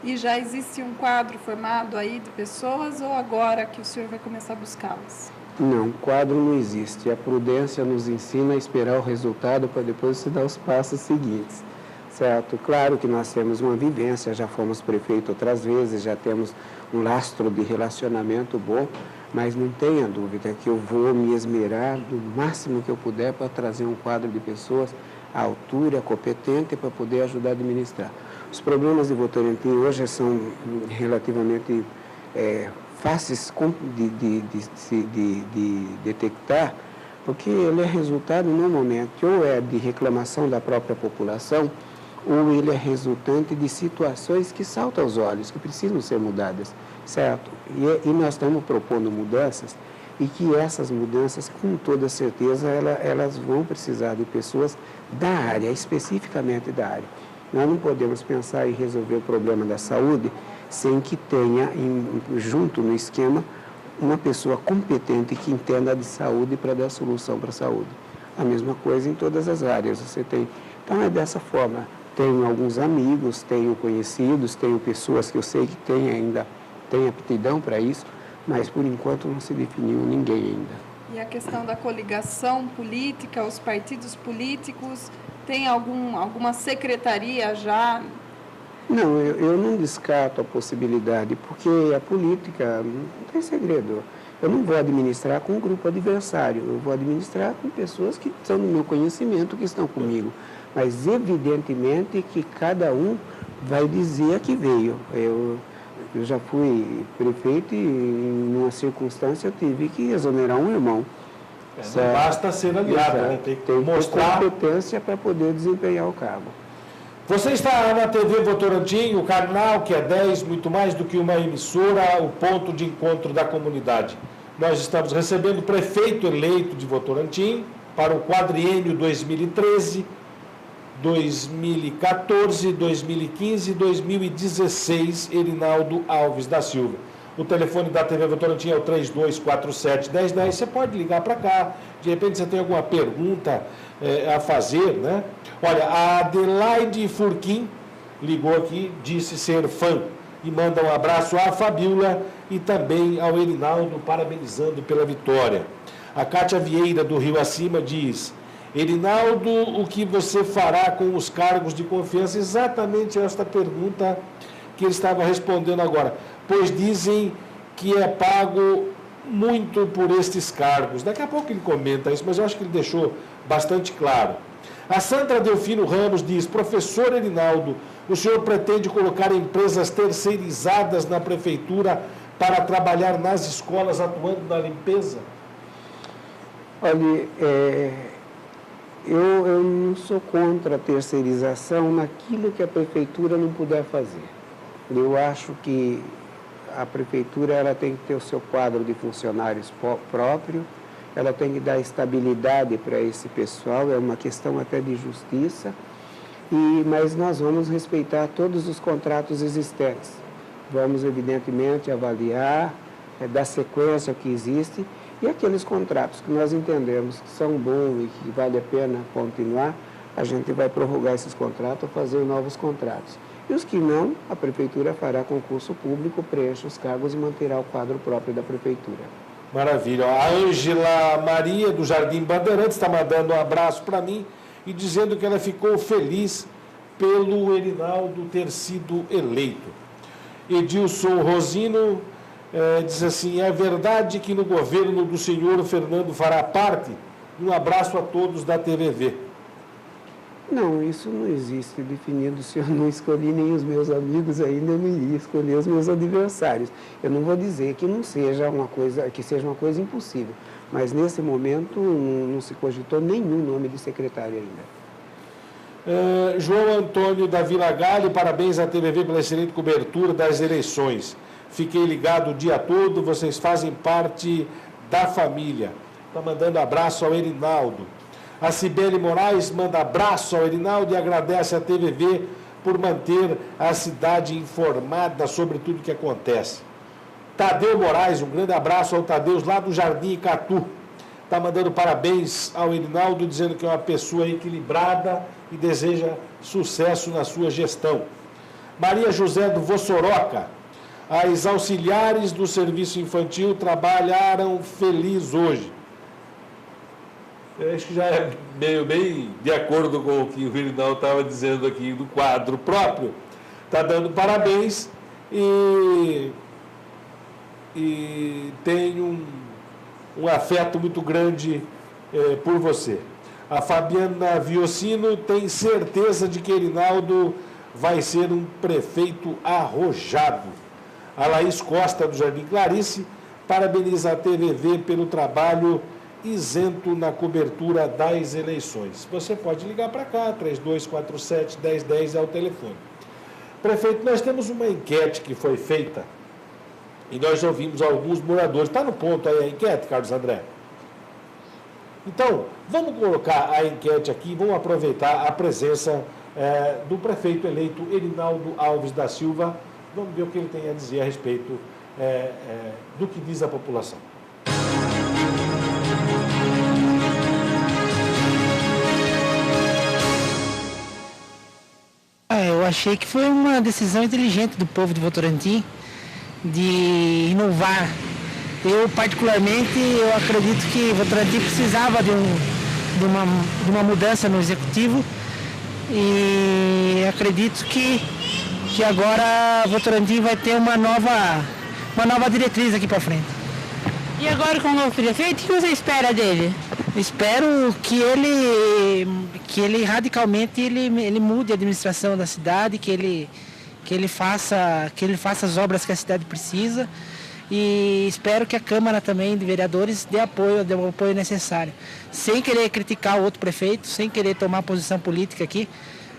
E já existe um quadro formado aí de pessoas ou agora que o senhor vai começar a buscá-las? Não, quadro não existe. A prudência nos ensina a esperar o resultado para depois se dar os passos seguintes, certo? Claro que nós temos uma vivência, já fomos prefeito outras vezes, já temos um lastro de relacionamento bom, mas não tenha dúvida que eu vou me esmerar do máximo que eu puder para trazer um quadro de pessoas à altura, competente, para poder ajudar a administrar. Os problemas de Votorantim hoje são relativamente fáceis de detectar, porque ele é resultado normalmente ou é de reclamação da própria população, ou ele é resultante de situações que saltam aos olhos, que precisam ser mudadas, certo? E nós estamos propondo mudanças e que essas mudanças, com toda certeza, elas vão precisar de pessoas da área, especificamente da área. Nós não podemos pensar em resolver o problema da saúde sem que tenha, junto no esquema, uma pessoa competente que entenda de saúde para dar solução para a saúde. A mesma coisa em todas as áreas você tem. Então é dessa forma. Tenho alguns amigos, tenho conhecidos, tenho pessoas que eu sei que têm aptidão para isso, mas por enquanto não se definiu ninguém ainda. E a questão da coligação política, os partidos políticos, tem alguma secretaria já? Não, eu não descarto a possibilidade, porque a política não tem segredo. eu não vou administrar com um grupo adversário, eu vou administrar com pessoas que estão no meu conhecimento, que estão comigo. Mas, evidentemente, que cada um vai dizer a que veio. Eu já fui prefeito e, em uma circunstância, eu tive que exonerar um irmão. Não basta ser aliado, né? Tem que mostrar competência para poder desempenhar o cargo. Você está na TV Votorantim, o canal que é 10, muito mais do que uma emissora, o ponto de encontro da comunidade. Nós estamos recebendo o prefeito eleito de Votorantim para o quadriênio 2013, 2014, 2015 e 2016, Erinaldo Alves da Silva. O telefone da TV Votorantim é o 3247-1010. Você pode ligar para cá, de repente você tem alguma pergunta a fazer, né? Olha, a Adelaide Furquim ligou aqui, disse ser fã e manda um abraço à Fabiola e também ao Erinaldo, parabenizando pela vitória. A Cátia Vieira, do Rio Acima, diz: Erinaldo, o que você fará com os cargos de confiança? Exatamente esta pergunta que ele estava respondendo agora, pois dizem que é pago muito por estes cargos. Daqui a pouco ele comenta isso, mas eu acho que ele deixou bastante claro. A Sandra Delfino Ramos diz: professor Erinaldo, o senhor pretende colocar empresas terceirizadas na prefeitura para trabalhar nas escolas atuando na limpeza? Olha, eu não sou contra a terceirização naquilo que a prefeitura não puder fazer. Eu acho que a prefeitura ela tem que ter o seu quadro de funcionários próprio, ela tem que dar estabilidade para esse pessoal, é uma questão até de justiça, mas nós vamos respeitar todos os contratos existentes. Vamos, evidentemente, avaliar, dar sequência ao que existe, e aqueles contratos que nós entendemos que são bons e que vale a pena continuar, a gente vai prorrogar esses contratos ou fazer novos contratos. E os que não, a prefeitura fará concurso público, preenche os cargos e manterá o quadro próprio da prefeitura. Maravilha. A Ângela Maria, do Jardim Bandeirantes, está mandando um abraço para mim e dizendo que ela ficou feliz pelo Erinaldo ter sido eleito. Edilson Rosino diz assim: é verdade que no governo do senhor Fernando fará parte? Um abraço a todos da TVV. Não, isso não existe definido. Se eu não escolhi nem os meus amigos ainda, eu não iria escolher os meus adversários. Eu não vou dizer que não seja uma coisa, que seja uma coisa impossível, mas nesse momento não se cogitou nenhum nome de secretário ainda. João Antônio da Vila Galho, parabéns à TVV pela excelente cobertura das eleições. Fiquei ligado o dia todo, vocês fazem parte da família. Está mandando abraço ao Erinaldo. A Cibele Moraes manda abraço ao Erinaldo e agradece à TVV por manter a cidade informada sobre tudo que acontece. Tadeu Moraes, um grande abraço ao Tadeu, lá do Jardim Icatu. Está mandando parabéns ao Erinaldo, dizendo que é uma pessoa equilibrada e deseja sucesso na sua gestão. Maria José do Vossoroca: as auxiliares do serviço infantil trabalharam feliz hoje. Eu acho que já é meio bem de acordo com o que o Erinaldo estava dizendo aqui do quadro próprio. Está dando parabéns e tem um afeto muito grande por você. A Fabiana Viocino tem certeza de que Erinaldo vai ser um prefeito arrojado. A Laís Costa, do Jardim Clarice, parabeniza a TVV pelo trabalho isento na cobertura das eleições. Você pode ligar para cá, 3247-1010 é o telefone. Prefeito, nós temos uma enquete que foi feita e nós ouvimos alguns moradores. Está no ponto aí a enquete, Carlos André? Então, vamos colocar a enquete aqui, vamos aproveitar a presença do prefeito eleito Erinaldo Alves da Silva. Vamos ver o que ele tem a dizer a respeito do que diz a população. Eu achei que foi uma decisão inteligente do povo de Votorantim de inovar. Eu, particularmente, eu acredito que Votorantim precisava de uma mudança no executivo e acredito que agora Votorantim vai ter uma nova diretriz aqui para frente. E agora com o novo prefeito, o que você espera dele? Espero que ele radicalmente ele mude a administração da cidade, que ele faça as obras que a cidade precisa, e espero que a Câmara também de Vereadores dê o apoio necessário, sem querer criticar o outro prefeito, sem querer tomar posição política aqui,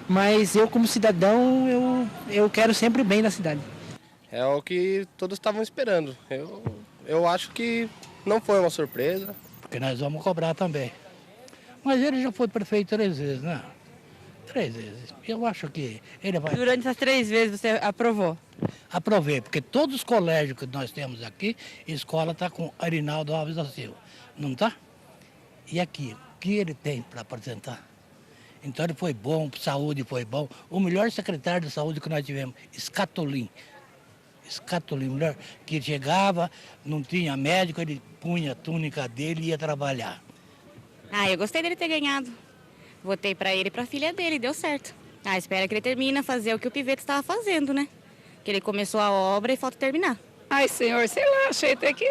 mas eu como cidadão, eu quero sempre o bem da cidade. É o que todos estavam esperando. Eu acho que não foi uma surpresa. Porque nós vamos cobrar também. Mas ele já foi prefeito 3 vezes, né? 3 vezes. Eu acho que ele vai... Durante essas 3 vezes você aprovou? Aprovei, porque todos os colégios que nós temos aqui, a escola está com Arinaldo Alves da Silva, não está? E aqui, o que ele tem para apresentar? Então ele foi bom, saúde foi bom. O melhor secretário de saúde que nós tivemos, Escatolin, mulher, que chegava, não tinha médico, ele punha a túnica dele e ia trabalhar. Eu gostei dele ter ganhado. Votei para ele e para a filha dele, deu certo. Espero que ele termine a fazer o que o Pivete estava fazendo, né? Que ele começou a obra e falta terminar. Senhor, sei lá, achei até que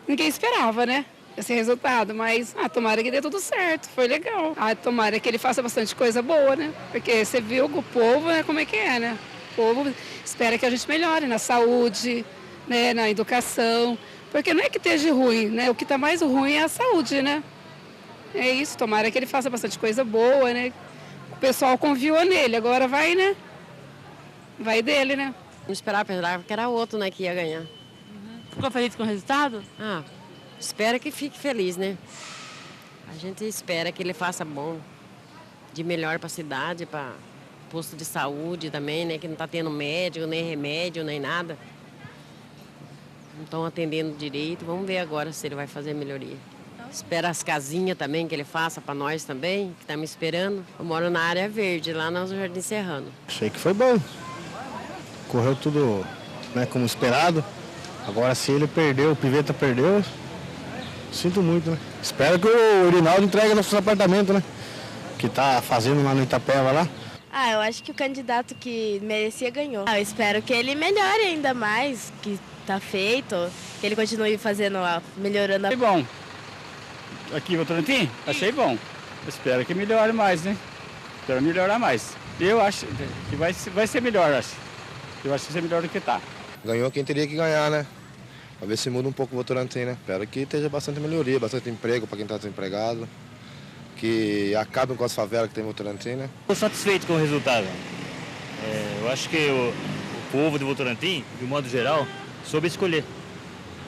ninguém esperava, né? Esse resultado, mas tomara que dê tudo certo, foi legal. Tomara que ele faça bastante coisa boa, né? Porque você viu o povo, né, como é que é, né? O povo espera que a gente melhore na saúde, né, na educação, porque não é que esteja ruim, né? O que está mais ruim é a saúde, né? É isso, tomara que ele faça bastante coisa boa, né? O pessoal confiou nele, agora vai, né? Vai dele, né? Não esperava que era outro, né, que ia ganhar. Ficou feliz com o resultado? Espero que fique feliz, né? A gente espera que ele faça bom, de melhor para a cidade, para posto de saúde também, né? Que não está tendo médico, nem remédio, nem nada. Não estão atendendo direito. Vamos ver agora se ele vai fazer melhoria. Espera as casinhas também que ele faça para nós também, que estamos esperando. Eu moro na área verde, lá no Jardim Serrano. Achei que foi bom. Correu tudo, né, como esperado. Agora se ele perdeu, o Piveta perdeu, sinto muito, né? Espero que o Irinaldo entregue nossos apartamentos, né? Que tá fazendo lá no Itapeva lá. Eu acho que o candidato que merecia ganhou. Eu espero que ele melhore ainda mais, que tá feito, que ele continue fazendo, melhorando. Foi bom. Aqui em Votorantim, achei bom. Espero que melhore mais, né? Espero melhorar mais. Eu acho que vai ser melhor, acho. Eu acho que vai ser melhor do que tá. Ganhou quem teria que ganhar, né? Pra ver se muda um pouco o Votorantim, né? Espero que esteja bastante melhoria, bastante emprego para quem está desempregado. Que acabem com as favelas que tem em Votorantim, né? Estou satisfeito com o resultado. Eu acho que o povo de Votorantim, de um modo geral, soube escolher.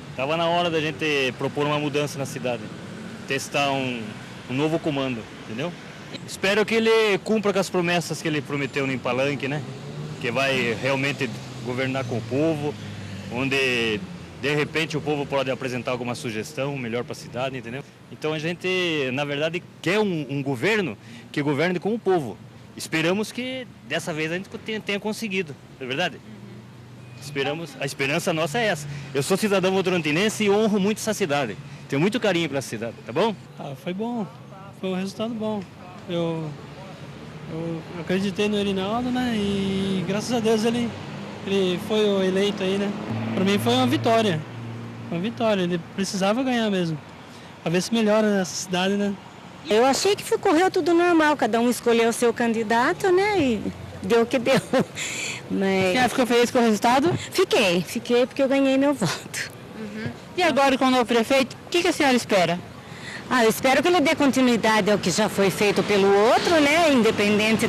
Estava na hora da gente propor uma mudança na cidade. Testar um novo comando, entendeu? Espero que ele cumpra com as promessas que ele prometeu no Palanque, né? Que vai realmente governar com o povo, onde de repente o povo pode apresentar alguma sugestão melhor para a cidade, entendeu? Então a gente, na verdade, quer um governo que governe com o povo. Esperamos que dessa vez a gente tenha conseguido, não é verdade? A esperança nossa é essa. Eu sou cidadão votorantinense e honro muito essa cidade. Tenho muito carinho pela cidade, tá bom? Foi bom, foi um resultado bom. Eu acreditei no Irinaldo, né? E graças a Deus ele foi o eleito aí, né? Para mim foi uma vitória. Ele precisava ganhar mesmo. Pra ver se melhora nessa cidade, né? Eu achei que correu tudo normal, cada um escolheu o seu candidato, né? E deu o que deu. Mas... Você ficou feliz com o resultado? Fiquei porque eu ganhei meu voto. E agora com o novo prefeito, o que a senhora espera? Eu espero que ele dê continuidade ao que já foi feito pelo outro, né? Independente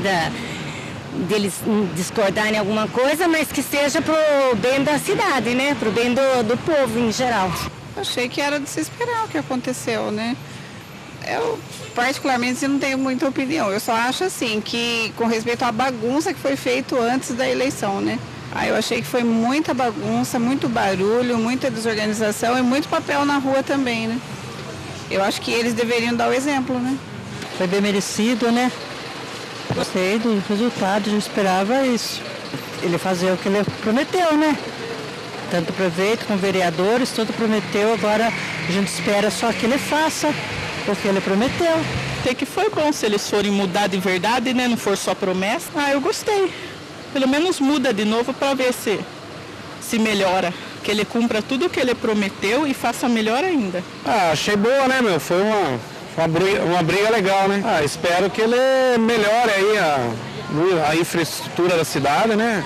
deles discordarem em alguma coisa, mas que seja pro bem da cidade, né? Pro bem do povo em geral. Achei que era de se esperar o que aconteceu, né? Eu, particularmente, não tenho muita opinião. Eu só acho, assim, que com respeito à bagunça que foi feito antes da eleição, né? Eu achei que foi muita bagunça, muito barulho, muita desorganização e muito papel na rua também, né? Eu acho que eles deveriam dar o exemplo, né? Foi bem merecido, né? Gostei do resultado, já esperava isso. Ele fazer o que ele prometeu, né? Tanto o prefeito como vereadores, tudo prometeu, agora a gente espera só que ele faça o que ele prometeu. Até que foi bom se eles forem mudar de verdade, né? Não for só promessa. Eu gostei. Pelo menos muda de novo para ver se melhora. que ele cumpra tudo o que ele prometeu e faça melhor ainda. Achei boa, né, meu? Foi uma briga legal, né? Espero que ele melhore aí a infraestrutura da cidade, né?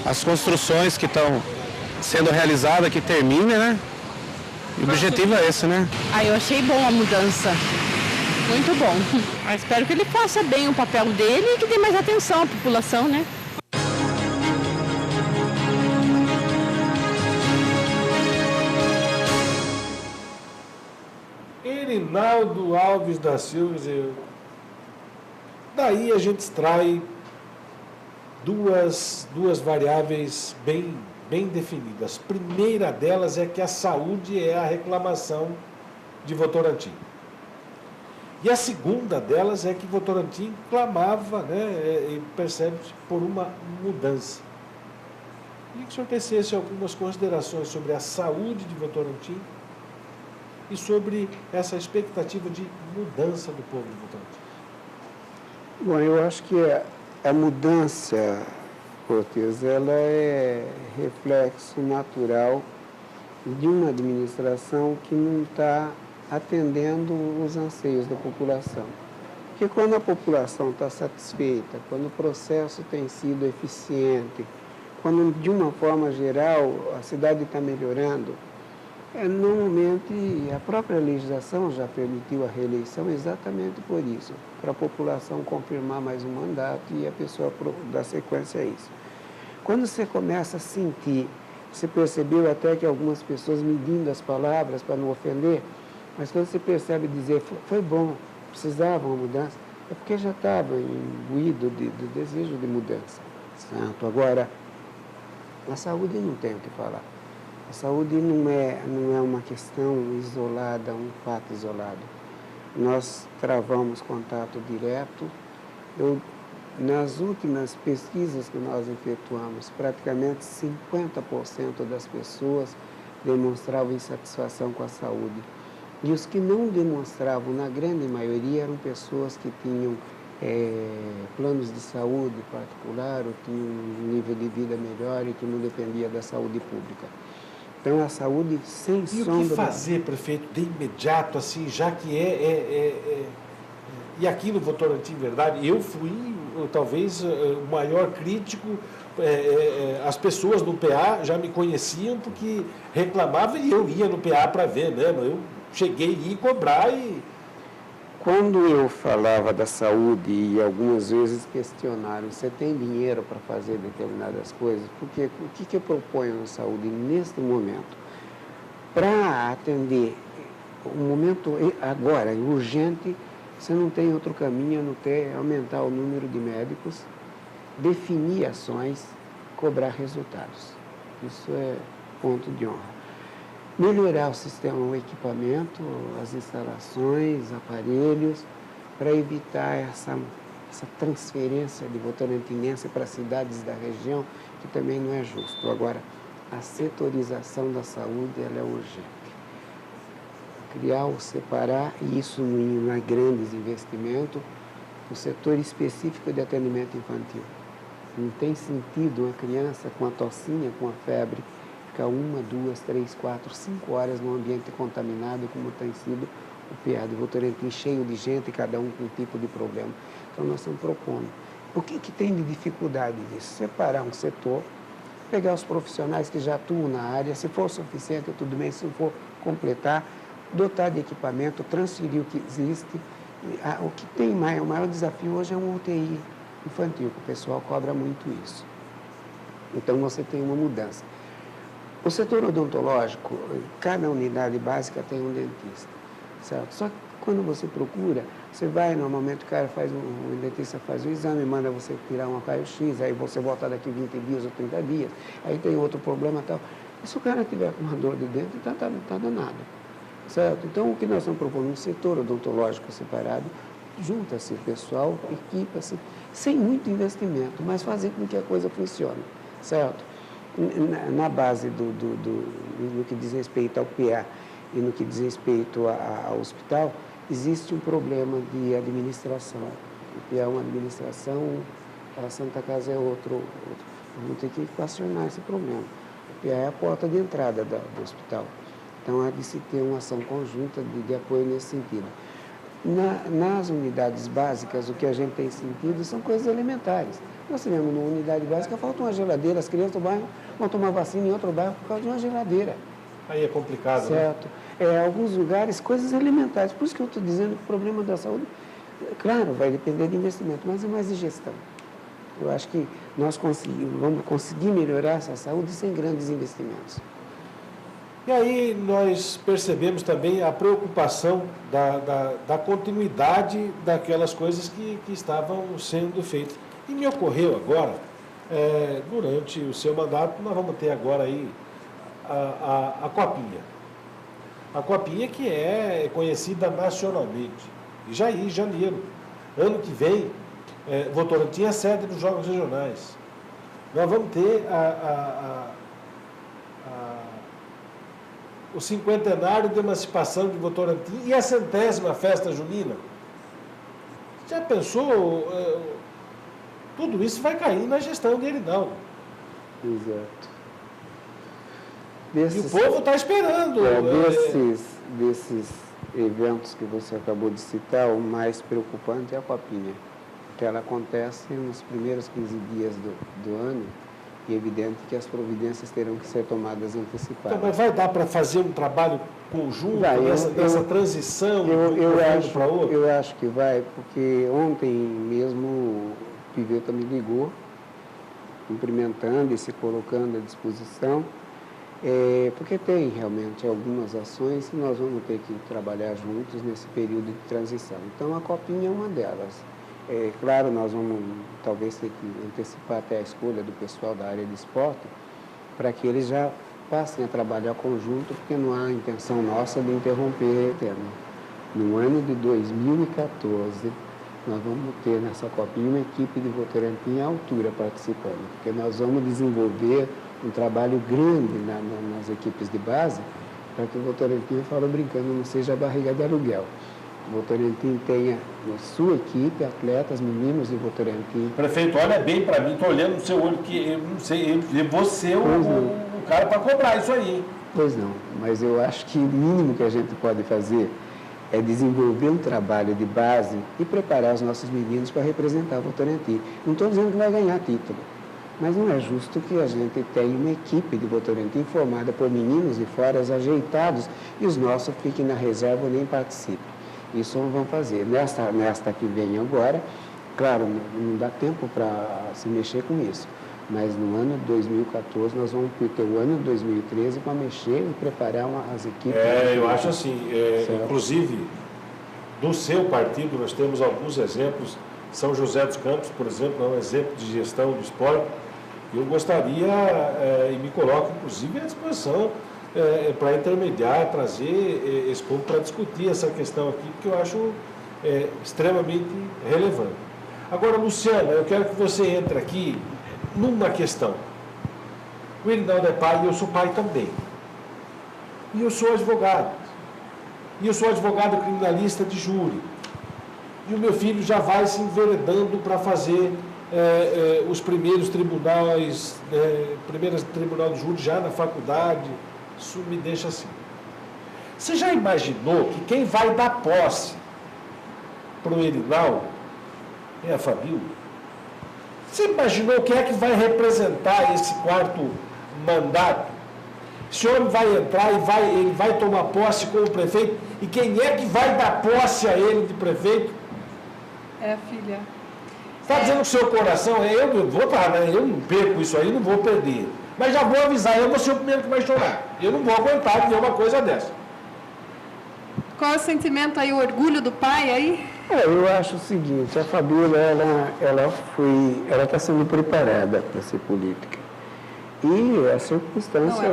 As construções que estão sendo realizadas, que terminem, né? E o objetivo é esse, né? Eu achei bom a mudança. Muito bom. Espero que ele faça bem o papel dele e que dê mais atenção à população, né? Erinaldo Alves da Silva, daí a gente extrai duas variáveis bem definidas. A primeira delas é que a saúde é a reclamação de Votorantim. E a segunda delas é que Votorantim clamava, né, e percebe-se por uma mudança. E que o senhor tecesse algumas considerações sobre a saúde de Votorantim e sobre essa expectativa de mudança do povo de Votorantim. Bom, eu acho que a mudança, Cortez, ela é reflexo natural de uma administração que não está atendendo os anseios da população. Porque quando a população está satisfeita, quando o processo tem sido eficiente, quando, de uma forma geral, a cidade está melhorando, normalmente a própria legislação já permitiu a reeleição exatamente por isso, para a população confirmar mais um mandato e a pessoa dar sequência a isso. Quando você começa a sentir, você percebeu até que algumas pessoas medindo as palavras para não ofender, mas quando você percebe dizer, foi bom, precisava uma mudança, é porque já estava imbuído do desejo de mudança. Certo? Agora, a saúde não tem o que falar. A saúde não é uma questão isolada, um fato isolado. Nós travamos contato direto. Nas últimas pesquisas que nós efetuamos, praticamente 50% das pessoas demonstravam insatisfação com a saúde. E os que não demonstravam, na grande maioria, eram pessoas que tinham planos de saúde particular, ou tinham um nível de vida melhor e que não dependia da saúde pública. Então, a saúde, sem sombra... E o que fazer, prefeito, de imediato, assim, já que E aqui no Votorantim, verdade, eu fui, talvez, o maior crítico. As pessoas no PA já me conheciam porque reclamavam e eu ia no PA para ver mesmo. Eu cheguei a ir cobrar e... Quando eu falava da saúde e algumas vezes questionaram, você tem dinheiro para fazer determinadas coisas? Porque o que eu proponho na saúde neste momento? Para atender o momento agora, urgente, você não tem outro caminho a não ter aumentar o número de médicos, definir ações, cobrar resultados. Isso é ponto de honra. Melhorar o sistema, o equipamento, as instalações, aparelhos, para evitar essa transferência de votorantinense para cidades da região, que também não é justo. Agora, a setorização da saúde ela é urgente. Criar ou separar, e isso não é grandes investimentos, o setor específico de atendimento infantil. Não tem sentido uma criança com a tocinha, com a febre, ficar 1, 2, 3, 4, 5 horas num ambiente contaminado, como tem sido o PA de Votorantim, cheio de gente, cada um com um tipo de problema. Então, nós estamos propondo. O que tem de dificuldade disso? Separar um setor, pegar os profissionais que já atuam na área, se for suficiente, tudo bem, se não for, completar, dotar de equipamento, transferir o que existe. O que tem o maior desafio hoje é um UTI infantil, que o pessoal cobra muito isso. Então, você tem uma mudança. O setor odontológico, cada unidade básica tem um dentista, certo? Só que quando você procura, você vai, normalmente o cara o dentista faz o exame, manda você tirar uma raio-x, aí você volta daqui 20 dias ou 30 dias, aí tem outro problema e tal. E se o cara tiver com uma dor de dente, tá danado, certo? Então, o que nós estamos propondo, um setor odontológico separado, junta-se o pessoal, equipa-se, sem muito investimento, mas fazer com que a coisa funcione, certo? Na base no que diz respeito ao PA e no que diz respeito ao hospital, existe um problema de administração. O PA é uma administração, a Santa Casa é outro. Vamos ter que equacionar esse problema. é a porta de entrada do hospital. Então, há de se ter uma ação conjunta de apoio nesse sentido. Nas unidades básicas, o que a gente tem sentido são coisas elementares. Nós tivemos numa unidade básica, falta uma geladeira, as crianças do bairro vão tomar vacina em outro bairro por causa de uma geladeira. Aí é complicado, certo? né? Alguns lugares, coisas elementares. Por isso que eu estou dizendo que o problema da saúde, claro, vai depender de investimento, mas é mais de gestão. Eu acho que nós vamos conseguir melhorar essa saúde sem grandes investimentos. E aí nós percebemos também a preocupação da continuidade daquelas coisas que estavam sendo feitas. E me ocorreu agora, durante o seu mandato, nós vamos ter agora aí a Copinha. A Copinha que é conhecida nacionalmente. E já em janeiro, ano que vem, Votorantim é sede dos Jogos Regionais. Nós vamos ter o cinquentenário de emancipação de Votorantim e a 100ª festa junina. Já pensou? Tudo isso vai cair na gestão de Erinaldo. Exato. E o povo está esperando. Desses eventos que você acabou de citar, o mais preocupante é a Copinha, que ela acontece nos primeiros 15 dias do ano, e é evidente que as providências terão que ser tomadas antecipadas. Então, mas vai dar para fazer um trabalho conjunto nessa transição de um ano para outro? Eu acho que vai, porque ontem mesmo o Piveta me ligou, cumprimentando e se colocando à disposição, porque tem realmente algumas ações que nós vamos ter que trabalhar juntos nesse período de transição. Então, a Copinha é uma delas. Claro, nós vamos talvez ter que antecipar até a escolha do pessoal da área de esporte, para que eles já passem a trabalhar conjunto, porque não há intenção nossa de interromper. No ano de 2014, nós vamos ter nessa Copinha uma equipe de Votorantim à altura participando, porque nós vamos desenvolver um trabalho grande nas equipes de base, para que o Votorantim, eu falo brincando, não seja a barriga de aluguel. O Votorantim tenha na sua equipe atletas, meninos de Votorantim. Prefeito, olha bem para mim, estou olhando no seu olho, que eu não sei, você é o cara para cobrar isso aí. Pois não, mas eu acho que o mínimo que a gente pode fazer é desenvolver um trabalho de base e preparar os nossos meninos para representar o Votorantim. Não estou dizendo que vai ganhar título, mas não é justo que a gente tenha uma equipe de Votorantim formada por meninos de fora ajeitados e os nossos fiquem na reserva ou nem participem. Isso não vão fazer. Nesta que vem agora, claro, não dá tempo para se mexer com isso, mas no ano de 2014 nós vamos ter o ano de 2013 para mexer e preparar as equipes. Eu acho assim, inclusive, do seu partido nós temos alguns exemplos. São José dos Campos, por exemplo, é um exemplo de gestão do esporte. Eu gostaria, e me coloco inclusive à disposição, para intermediar, trazer esse povo para discutir essa questão aqui, que eu acho extremamente relevante. Agora, Luciana, eu quero que você entre aqui numa questão. O Erinaldo é pai e eu sou pai também. E eu sou advogado. E eu sou advogado criminalista de júri. E o meu filho já vai se enveredando para fazer os primeiros tribunais, primeiros tribunal de júri já na faculdade. Isso me deixa assim. Você já imaginou que quem vai dar posse para o Erinaldo é a família? Você imaginou quem é que vai representar esse quarto mandato? Esse homem vai entrar e ele vai tomar posse como prefeito, e quem é que vai dar posse a ele de prefeito? É a filha. Está dizendo que o seu coração, eu vou estar, né? Eu não perco isso aí, não vou perder. Mas já vou avisar, eu vou ser o primeiro que vai chorar. Eu não vou aguentar ver uma coisa dessa. Qual é o sentimento aí, o orgulho do pai aí? Eu acho o seguinte, a Fabíola, ela está sendo preparada para ser política. E a circunstância,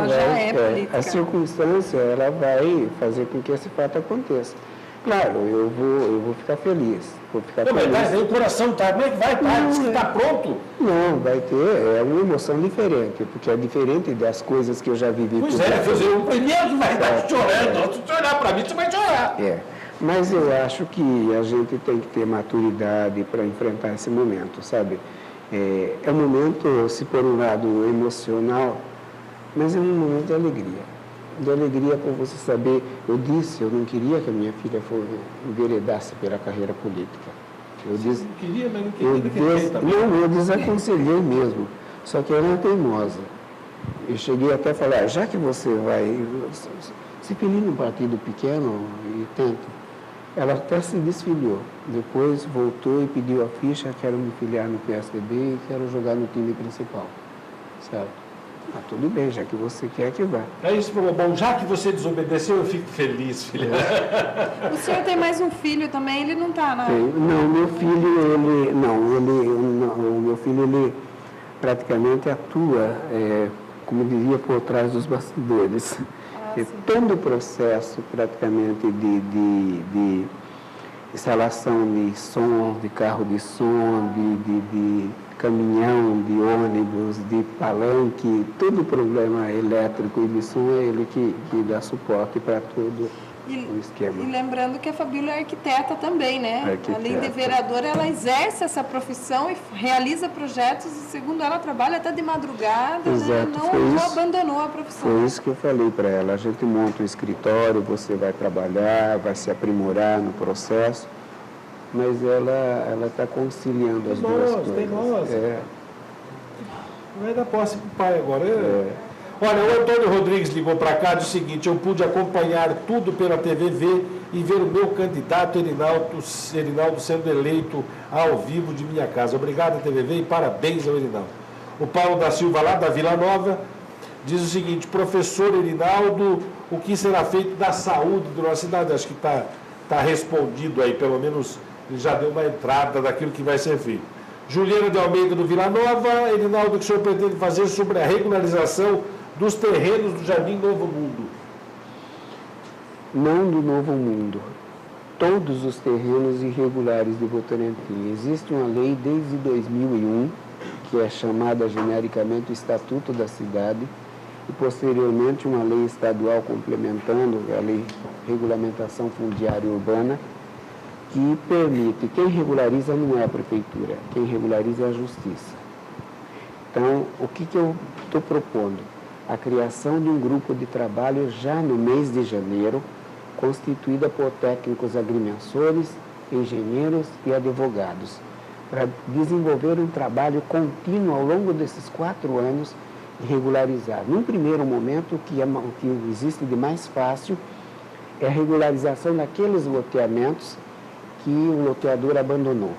a circunstância ela vai fazer com que esse fato aconteça. Claro, eu vou ficar feliz. Mas o coração está, como é que vai estar? Diz que está pronto? Não, vai ter, uma emoção diferente, porque é diferente das coisas que eu já vivi. Pois o primeiro que vai estar chorando, se você olhar para mim, você vai chorar. Mas eu acho que a gente tem que ter maturidade para enfrentar esse momento, sabe? É um momento, se por um lado emocional, mas é um momento de alegria. De alegria por você saber, eu disse, eu não queria que a minha filha enveredasse pela carreira política. Eu disse, não queria, mas não queria eu desaconselhei mesmo, só que ela é teimosa. Eu cheguei até a falar, já que você vai se filir num partido pequeno e tenta. Ela até se desfiliou, depois voltou e pediu a ficha, quero me filiar no PSDB e quero jogar no time principal, certo? Ah, tudo bem, já que você quer que vá. Aí você falou, bom, já que você desobedeceu, eu fico feliz, filha. O senhor tem mais um filho também, ele não está na... Não, meu filho, o meu filho, ele praticamente atua, como diria, por trás dos bastidores. Todo o processo, praticamente, de instalação de som, de carro de som, de caminhão, de ônibus, de palanque, todo o problema elétrico e de som é ele que dá suporte para todo o esquema. E lembrando que a Fabíola é arquiteta também, né? Arquiteta. Além de vereadora, ela exerce essa profissão e realiza projetos e, segundo ela, trabalha até de madrugada, Exato, né? Não abandonou a profissão. Foi isso que eu falei para ela. A gente monta um escritório, você vai trabalhar, vai se aprimorar no processo, mas ela está conciliando as duas coisas. Teimosa. Vai dar posse para o pai agora. Olha, o Antônio Rodrigues ligou para cá, disse o seguinte, eu pude acompanhar tudo pela TVV e ver o meu candidato Erinaldo sendo eleito ao vivo de minha casa. Obrigado, TVV, e parabéns ao Erinaldo. O Paulo da Silva, lá da Vila Nova, diz o seguinte, professor Erinaldo, o que será feito da saúde da nossa cidade? Acho que está respondido aí, pelo menos ele já deu uma entrada daquilo que vai ser feito. Juliana de Almeida, do Vila Nova, Erinaldo, o que o senhor pretende fazer sobre a regularização dos terrenos do Jardim Novo Mundo? Não do Novo Mundo. Todos os terrenos irregulares de Votorantim. Existe uma lei desde 2001, que é chamada genericamente o Estatuto da Cidade, e posteriormente uma lei estadual complementando, a Lei de Regulamentação Fundiária Urbana, que permite, quem regulariza não é a Prefeitura, quem regulariza é a Justiça. Então, o que eu estou propondo? A criação de um grupo de trabalho já no mês de janeiro, constituída por técnicos agrimensores, engenheiros e advogados, para desenvolver um trabalho contínuo ao longo desses 4 anos de regularizar. Num primeiro momento, o que existe de mais fácil é a regularização daqueles loteamentos que o loteador abandonou.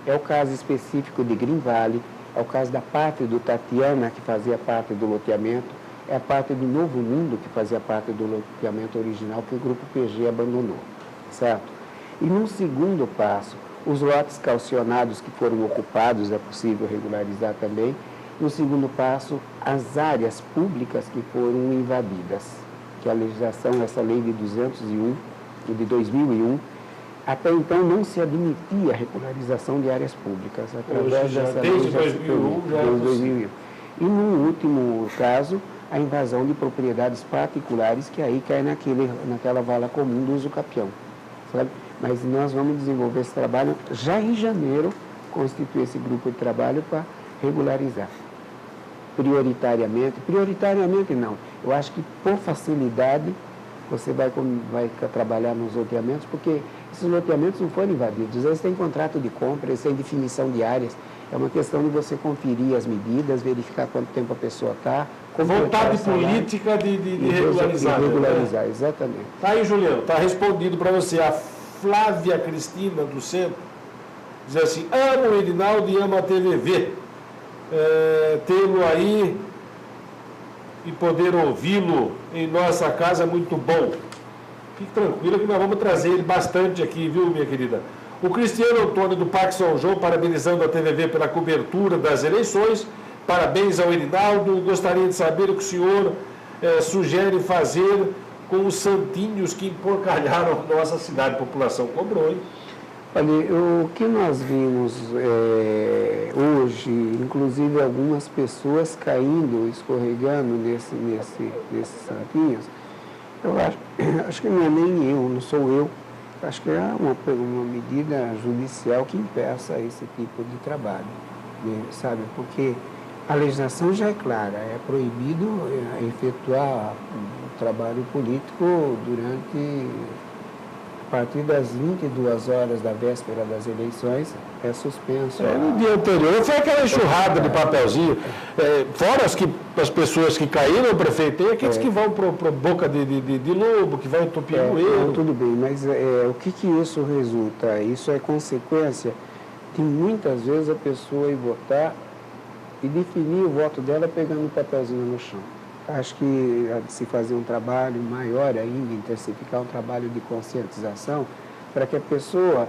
É o caso específico de Green Valley, é o caso da parte do Tatiana, que fazia parte do loteamento, é a parte do Novo Mundo, que fazia parte do loteamento original, que o Grupo PG abandonou, certo? E num segundo passo, os lotes calcionados que foram ocupados, é possível regularizar também. No segundo passo, as áreas públicas que foram invadidas, que a legislação, essa lei de 201, de 2001, até então não se admitia a regularização de áreas públicas. Através dessa lei desde 2001 já é possível. E no último caso, a invasão de propriedades particulares, que aí cai naquela vala comum do uso capião, sabe? Mas nós vamos desenvolver esse trabalho já em janeiro, constituir esse grupo de trabalho para regularizar. Prioritariamente não. Eu acho que por facilidade você vai trabalhar nos loteamentos, porque esses loteamentos não foram invadidos, eles têm contrato de compra, eles têm definição de áreas. É uma questão de você conferir as medidas, verificar quanto tempo a pessoa está. Vontade política de regularizar. Regularizar, exatamente. Tá aí, Juliano, está respondido para você. A Flávia Cristina do Centro diz assim, amo o Erinaldo e amo a TVV. Tê-lo aí e poder ouvi-lo em nossa casa é muito bom. Fique tranquila que nós vamos trazer ele bastante aqui, viu, minha querida? O Cristiano Antônio do Parque São João, parabenizando a TVV pela cobertura das eleições. Parabéns ao Erinaldo. Gostaria de saber o que o senhor sugere fazer com os santinhos que emporcalharam nossa cidade. A população cobrou, hein? Olha, o que nós vimos hoje, inclusive algumas pessoas caindo, escorregando nesses santinhos, eu acho que não é nem eu, não sou eu. Acho que é uma medida judicial que impeça esse tipo de trabalho, sabe? Porque A legislação já é clara, é proibido efetuar o trabalho político durante, a partir das 22 horas da véspera das eleições, é suspenso. No dia anterior foi aquela enxurrada de papelzinho, fora as pessoas que caíram, prefeito, tem aqueles que vão para boca de lobo, que vão entupir o erro. Tudo bem, mas o que isso resulta? Isso é consequência de muitas vezes a pessoa ir votar e definir o voto dela pegando o papelzinho no chão. Acho que há de se fazer um trabalho maior ainda, intensificar um trabalho de conscientização, para que a pessoa,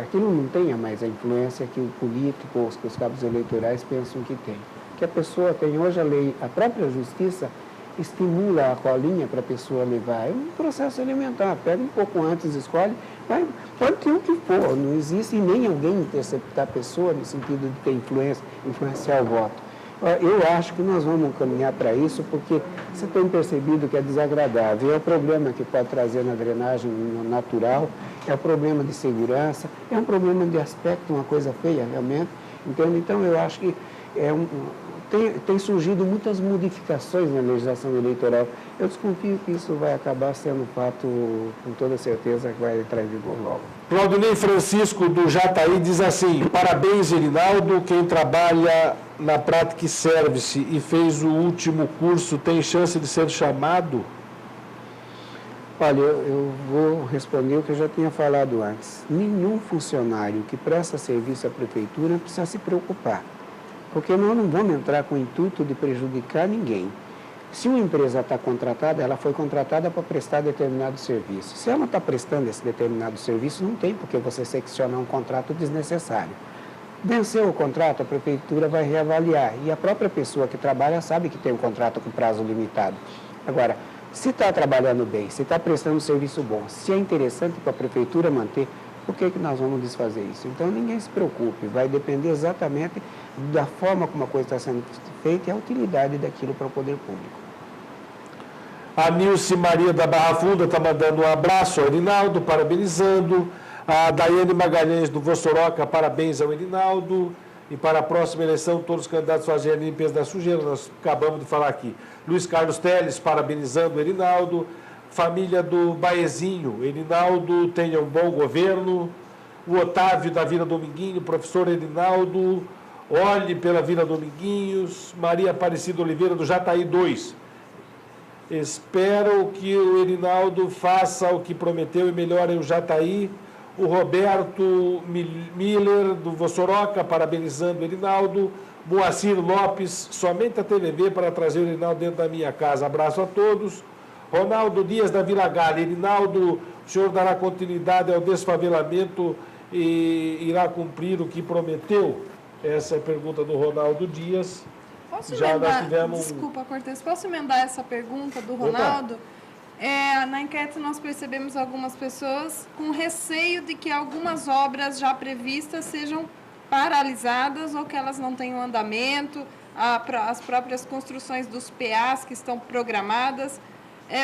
aquilo não tenha mais a influência que o político ou que os cabos eleitorais pensam que tem. Que a pessoa tem hoje a lei, a própria justiça estimula a colinha para a pessoa levar. É um processo elementar, pega um pouco antes, escolhe, pode ter o que for, não existe nem alguém interceptar a pessoa no sentido de ter influenciar o voto. Eu acho que nós vamos caminhar para isso, porque você tem percebido que é desagradável, é o problema que pode trazer na drenagem natural, é o problema de segurança, é um problema de aspecto, uma coisa feia realmente, entende? Então eu acho que tem surgido muitas modificações na legislação eleitoral. Eu desconfio que isso vai acabar sendo fato, com toda certeza, que vai entrar em vigor logo. Claudinei Francisco, do Jataí, diz assim: parabéns, Erinaldo, quem trabalha na Pratic Service e fez o último curso tem chance de ser chamado? Olha, eu vou responder o que eu já tinha falado antes. Nenhum funcionário que presta serviço à prefeitura precisa se preocupar, porque nós não vamos entrar com o intuito de prejudicar ninguém. Se uma empresa está contratada, ela foi contratada para prestar determinado serviço. Se ela está prestando esse determinado serviço, não tem por que você seccionar um contrato desnecessário. Venceu o contrato, a prefeitura vai reavaliar. E a própria pessoa que trabalha sabe que tem um contrato com prazo limitado. Agora, se está trabalhando bem, se está prestando um serviço bom, se é interessante para a prefeitura manter, por que nós vamos desfazer isso? Então, ninguém se preocupe, vai depender exatamente da forma como a coisa está sendo feita e a utilidade daquilo para o poder público. A Nilce Maria da Barra Funda está mandando um abraço ao Erinaldo, parabenizando. A Daiane Magalhães do Vossoroca, parabéns ao Erinaldo. E para a próxima eleição, todos os candidatos fazerem a limpeza da sujeira, nós acabamos de falar aqui. Luiz Carlos Teles, parabenizando o Erinaldo. Família do Baezinho, Erinaldo, tenha um bom governo. O Otávio da Vila Dominguinho, professor Erinaldo, olhe pela Vila Dominguinhos. Maria Aparecida Oliveira, do Jataí 2. Espero que o Erinaldo faça o que prometeu e melhore o Jataí. O Roberto Miller, do Vossoroca, parabenizando o Erinaldo. Moacir Lopes, somente a TVV para trazer o Erinaldo dentro da minha casa. Abraço a todos. Ronaldo Dias, da Vila Galha. Erinaldo, o senhor dará continuidade ao desfavelamento e irá cumprir o que prometeu? Essa é a pergunta do Ronaldo Dias. Posso Já emendar, nós tivemos... Desculpa, Cortez, posso emendar essa pergunta do Ronaldo? Na enquete nós percebemos algumas pessoas com receio de que algumas obras já previstas sejam paralisadas ou que elas não tenham andamento, as próprias construções dos PAs que estão programadas.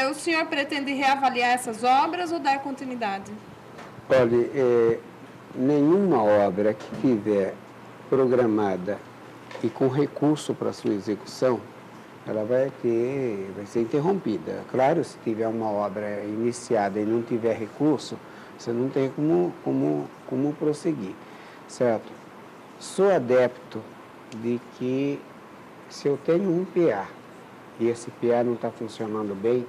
O senhor pretende reavaliar essas obras ou dar continuidade? Olha, nenhuma obra que tiver programada e com recurso para sua execução, ela vai ser interrompida. Claro, se tiver uma obra iniciada e não tiver recurso, você não tem como prosseguir, certo? Sou adepto de que se eu tenho um PA e esse PA não está funcionando bem,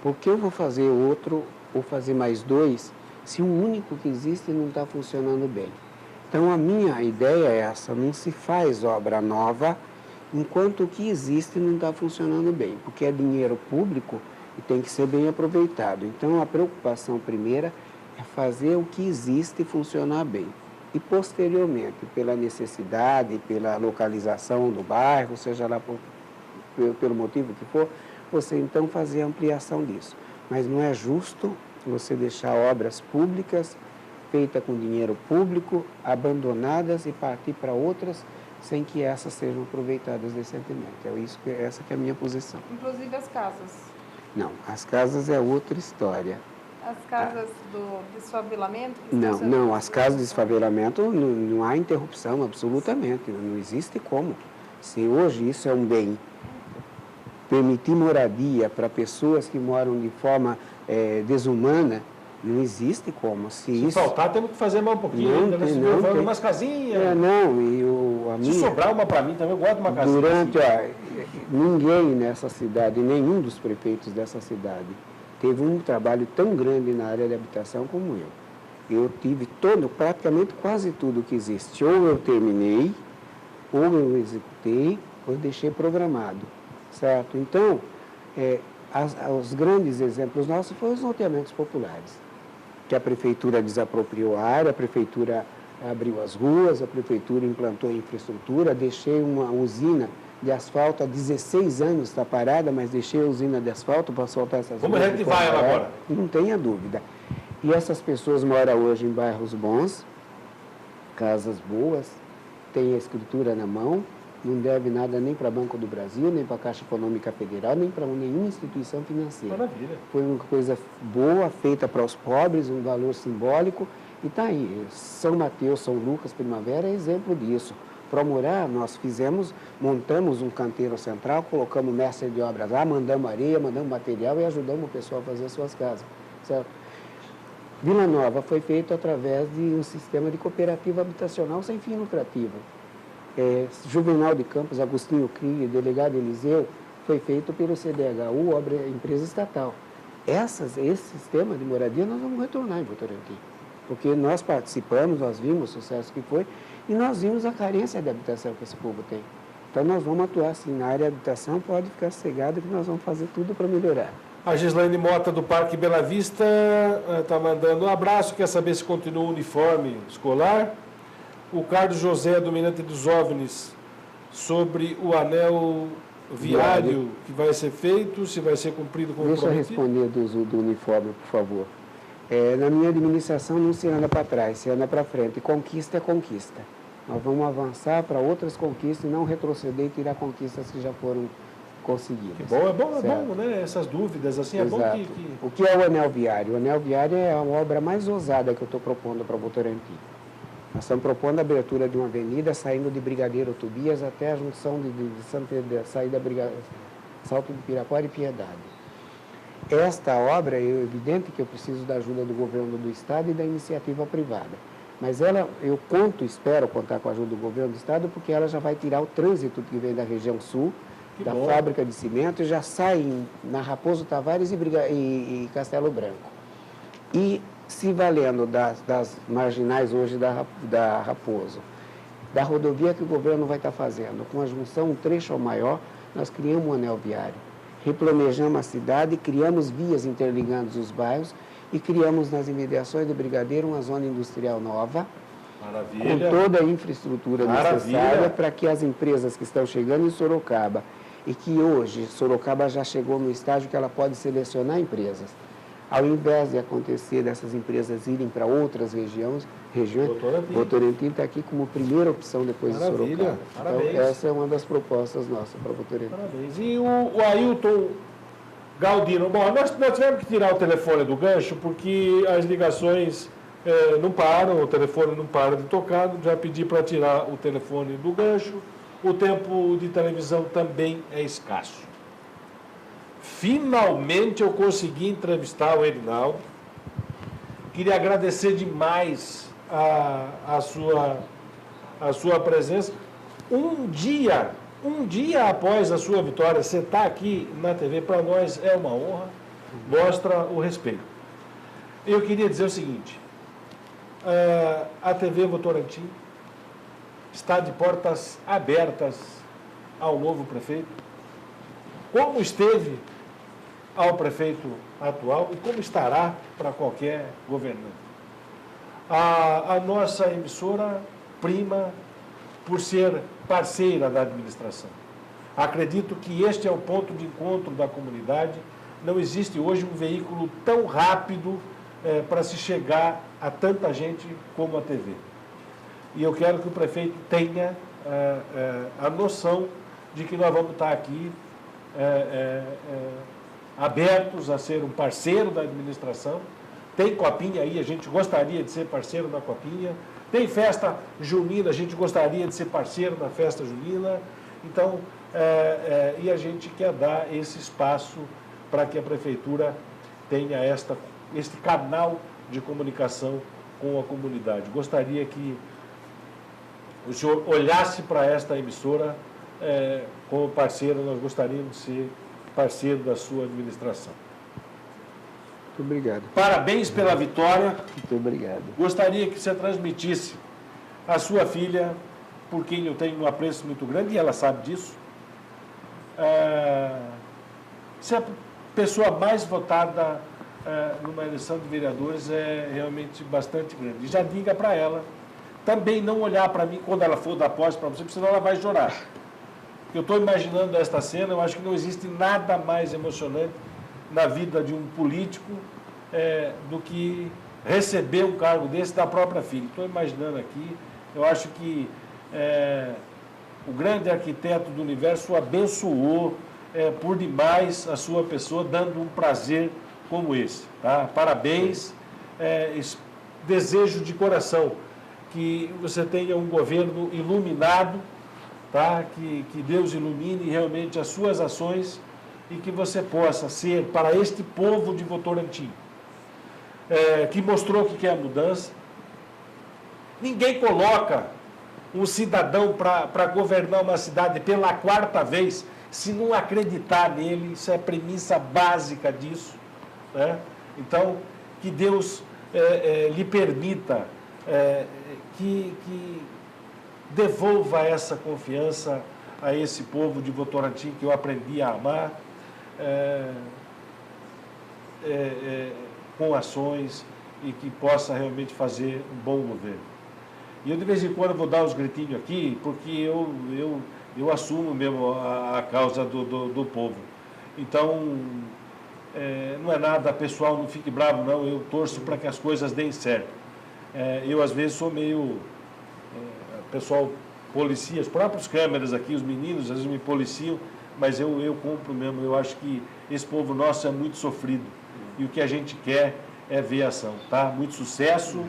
por que eu vou fazer outro ou fazer mais dois se o único que existe não está funcionando bem? Então, a minha ideia é essa, não se faz obra nova enquanto o que existe não está funcionando bem, porque é dinheiro público e tem que ser bem aproveitado. Então, a preocupação primeira é fazer o que existe funcionar bem. E, posteriormente, pela necessidade, pela localização do bairro, seja lá pelo motivo que for, você então fazer a ampliação disso. Mas não é justo você deixar obras públicas feitas com dinheiro público, abandonadas e partir para outras sem que essas sejam aproveitadas decentemente. Essa que é a minha posição. Inclusive as casas? Não, as casas é outra história. As casas do desfavelamento? Não, as casas de desfavelamento não há interrupção, absolutamente, não existe como. Se hoje isso é um bem, permitir moradia para pessoas que moram de forma desumana, não existe como. Se faltar, temos que fazer mais um pouquinho ainda, né? Se umas casinhas. Se sobrar uma para mim também, eu gosto de uma casinha. Ninguém nessa cidade, nenhum dos prefeitos dessa cidade, teve um trabalho tão grande na área de habitação como eu. Eu tive praticamente quase tudo que existe. Ou eu terminei, ou eu executei, ou eu deixei programado. Certo? Então, os grandes exemplos nossos foram os loteamentos populares, que a prefeitura desapropriou a área, a prefeitura abriu as ruas, a prefeitura implantou a infraestrutura, deixei uma usina de asfalto há 16 anos, está parada, mas deixei a usina de asfalto para soltar essas ruas. Vamos reativar ela agora. Não tenha dúvida. E essas pessoas moram hoje em bairros bons, casas boas, têm a escritura na mão, não deve nada nem para Banco do Brasil, nem para a Caixa Econômica Federal, nem para nenhuma instituição financeira. Maravilha. Foi uma coisa boa, feita para os pobres, um valor simbólico, e está aí. São Mateus, São Lucas, Primavera é exemplo disso. Para morar, nós montamos um canteiro central, colocamos mestre de obras lá, mandamos areia, mandamos material e ajudamos o pessoal a fazer as suas casas. Certo? Vila Nova foi feito através de um sistema de cooperativa habitacional sem fim lucrativo. Juvenal de Campos, Agostinho Cria, Delegado Eliseu, foi feito pelo CDHU, empresa estatal. Esse sistema de moradia nós vamos retornar em Votorantim, porque nós participamos, nós vimos o sucesso que foi, e nós vimos a carência de habitação que esse povo tem. Então nós vamos atuar assim, na área de habitação, pode ficar sossegado que nós vamos fazer tudo para melhorar. A Gislaine Mota, do Parque Bela Vista, está mandando um abraço, quer saber se continua o uniforme escolar. O Carlos José, do Mirante dos OVNIs, sobre o anel viário que vai ser feito, se vai ser cumprido como prometido. Deixa eu responder do uniforme, por favor. Na minha administração não se anda para trás, se anda para frente. Conquista é conquista. Nós vamos avançar para outras conquistas e não retroceder e tirar conquistas que já foram conseguidas. É bom, né? Essas dúvidas, assim, Exato. É bom que... O que é o anel viário? O anel viário é a obra mais ousada que eu estou propondo para Votorantim. Nós estamos propondo a abertura de uma avenida saindo de Brigadeiro Tobias até a junção de saída Salto do Piraquara e Piedade. Esta obra, é evidente que eu preciso da ajuda do governo do Estado e da iniciativa privada. Mas espero contar com a ajuda do governo do Estado, porque ela já vai tirar o trânsito que vem da região sul, da fábrica de cimento, e já sai na Raposo Tavares e Castelo Branco. E se valendo das marginais hoje da Raposo, da rodovia que o governo vai estar fazendo, com a junção um trecho ao maior, nós criamos um anel viário. Replanejamos a cidade, criamos vias interligando os bairros e criamos nas imediações de Brigadeiro uma zona industrial nova, Maravilha. com toda a infraestrutura necessária para que as empresas que estão chegando em Sorocaba, e que hoje Sorocaba já chegou no estágio que ela pode selecionar empresas. Ao invés de acontecer dessas empresas irem para outras regiões, Votorantim está aqui como primeira opção depois de Sorocaba. Parabéns. Então, essa é uma das propostas nossas para Votorantim. Parabéns. E o Ailton Galdino, bom, nós tivemos que tirar o telefone do gancho porque as ligações não param, o telefone não para de tocar, já pedi para tirar o telefone do gancho, o tempo de televisão também é escasso. Finalmente eu consegui entrevistar o Erinaldo. Queria agradecer demais a sua presença. Um dia após a sua vitória, você está aqui na TV, para nós é uma honra, mostra o respeito. Eu queria dizer o seguinte, a TV Votorantim está de portas abertas ao novo prefeito, como esteve ao prefeito atual e como estará para qualquer governante. A nossa emissora prima por ser parceira da administração. Acredito que este é o ponto de encontro da comunidade. Não existe hoje um veículo tão rápido para se chegar a tanta gente como a TV. E eu quero que o prefeito tenha a noção de que nós vamos estar aqui abertos a ser um parceiro da administração. Tem Copinha aí, a gente gostaria de ser parceiro da Copinha. Tem festa junina, a gente gostaria de ser parceiro da festa junina. Então, e a gente quer dar esse espaço para que a Prefeitura tenha este canal de comunicação com a comunidade. Gostaria que o senhor olhasse para esta emissora como parceiro, nós gostaríamos de ser parceiro da sua administração. Muito obrigado. Parabéns pela vitória. Muito obrigado. Gostaria que você transmitisse à sua filha, por quem eu tenho um apreço muito grande, e ela sabe disso, se a pessoa mais votada numa eleição de vereadores é realmente bastante grande. E já diga para ela também não olhar para mim quando ela for dar posse para você, porque senão ela vai chorar. Eu estou imaginando esta cena, eu acho que não existe nada mais emocionante na vida de um político do que receber um cargo desse da própria filha. Estou imaginando aqui, eu acho que o grande arquiteto do universo abençoou por demais a sua pessoa, dando um prazer como esse. Tá? Parabéns, desejo de coração que você tenha um governo iluminado, tá? Que Deus ilumine realmente as suas ações e que você possa ser para este povo de Votorantim, que mostrou que quer mudança. Ninguém coloca um cidadão para governar uma cidade pela 4ª vez se não acreditar nele. Isso é a premissa básica disso, né? Então, que Deus lhe permita que devolva essa confiança a esse povo de Votorantim que eu aprendi a amar, com ações, e que possa realmente fazer um bom governo. E eu de vez em quando vou dar uns gritinhos aqui, porque eu assumo mesmo a causa do povo. Então, não é nada pessoal, não fique bravo não, eu torço para que as coisas deem certo. Eu às vezes sou meio... pessoal policia, as próprias câmeras aqui, os meninos às vezes me policiam, mas eu cumpro mesmo. Eu acho que esse povo nosso é muito sofrido e o que a gente quer é ver ação, tá? Muito sucesso.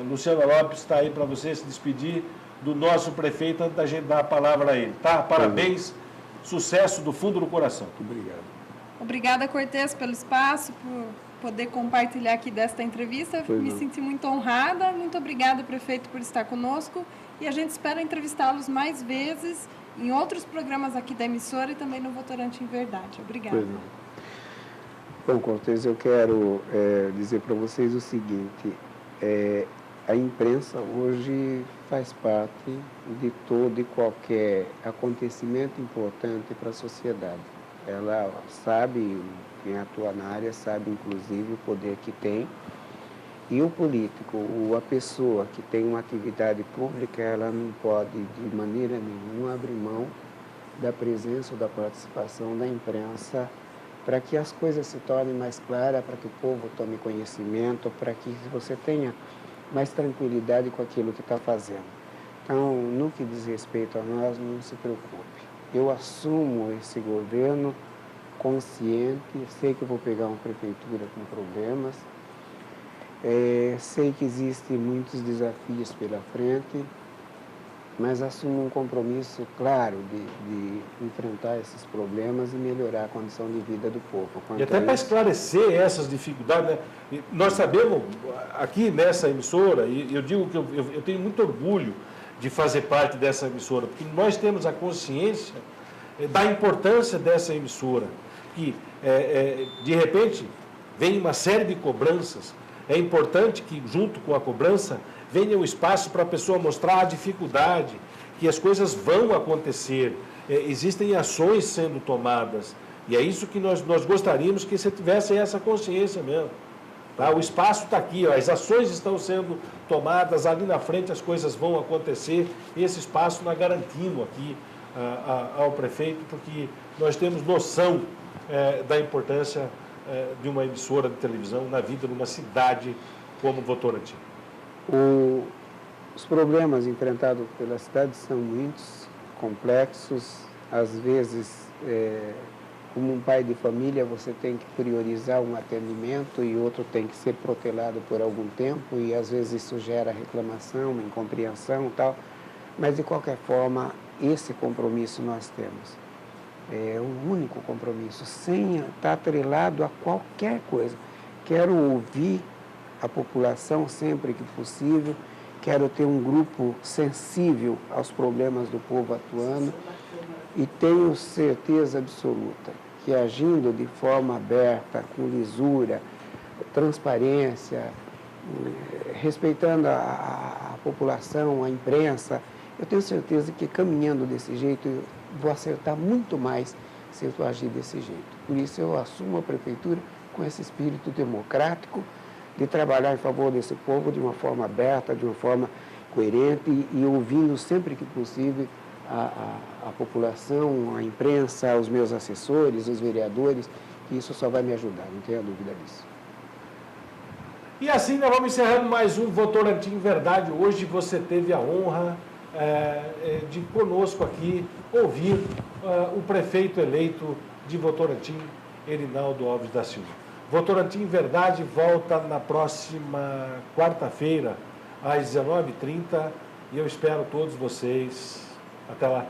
Luciano Lopes está aí para você se despedir do nosso prefeito antes da gente dar a palavra a ele, tá? Parabéns, sucesso do fundo do coração. Muito obrigado. Obrigada, Cortez, pelo espaço, por poder compartilhar aqui desta entrevista. Me senti muito honrada. Muito obrigada, prefeito, por estar conosco. E a gente espera entrevistá-los mais vezes em outros programas aqui da emissora e também no Votorantim Verdade. Obrigada. Bom, Cortez, eu quero dizer para vocês o seguinte. A imprensa hoje faz parte de todo e qualquer acontecimento importante para a sociedade. Ela sabe, quem atua na área sabe, inclusive, o poder que tem. E o político, ou a pessoa que tem uma atividade pública, ela não pode, de maneira nenhuma, abrir mão da presença ou da participação da imprensa para que as coisas se tornem mais claras, para que o povo tome conhecimento, para que você tenha mais tranquilidade com aquilo que está fazendo. Então, no que diz respeito a nós, não se preocupe. Eu assumo esse governo consciente, sei que eu vou pegar uma prefeitura com problemas, sei que existem muitos desafios pela frente, mas assumo um compromisso claro de enfrentar esses problemas e melhorar a condição de vida do povo. E até para esclarecer essas dificuldades, né? Nós sabemos, aqui nessa emissora, e eu digo que eu tenho muito orgulho de fazer parte dessa emissora, porque nós temos a consciência da importância dessa emissora, que de repente vem uma série de cobranças. É importante que, junto com a cobrança, venha o espaço para a pessoa mostrar a dificuldade, que as coisas vão acontecer, existem ações sendo tomadas, e é isso que nós gostaríamos que você tivesse essa consciência mesmo. Tá? O espaço está aqui, ó, as ações estão sendo tomadas, ali na frente as coisas vão acontecer, e esse espaço nós garantimos aqui ao prefeito, porque nós temos noção da importância de uma emissora de televisão na vida de uma cidade como Votorantim. Os problemas enfrentados pela cidade são muitos, complexos. Às vezes, como um pai de família, você tem que priorizar um atendimento e outro tem que ser protelado por algum tempo, e às vezes isso gera reclamação, incompreensão e tal. Mas, de qualquer forma, esse compromisso nós temos. É um único compromisso, sem estar atrelado a qualquer coisa. Quero ouvir a população sempre que possível, quero ter um grupo sensível aos problemas do povo atuando e tenho certeza absoluta que agindo de forma aberta, com lisura, transparência, respeitando a população, a imprensa, eu tenho certeza que caminhando desse jeito eu vou acertar muito mais se eu agir desse jeito. Por isso eu assumo a prefeitura com esse espírito democrático de trabalhar em favor desse povo de uma forma aberta, de uma forma coerente e ouvindo sempre que possível a população, a imprensa, os meus assessores, os vereadores, que isso só vai me ajudar, não tenha dúvida disso. E assim nós vamos encerrando mais um Votorantim Verdade. Hoje você teve a honra de conosco aqui ouvir o prefeito eleito de Votorantim, Erinaldo Alves da Silva. Votorantim Verdade volta na próxima quarta-feira, às 19h30, e eu espero todos vocês. Até lá.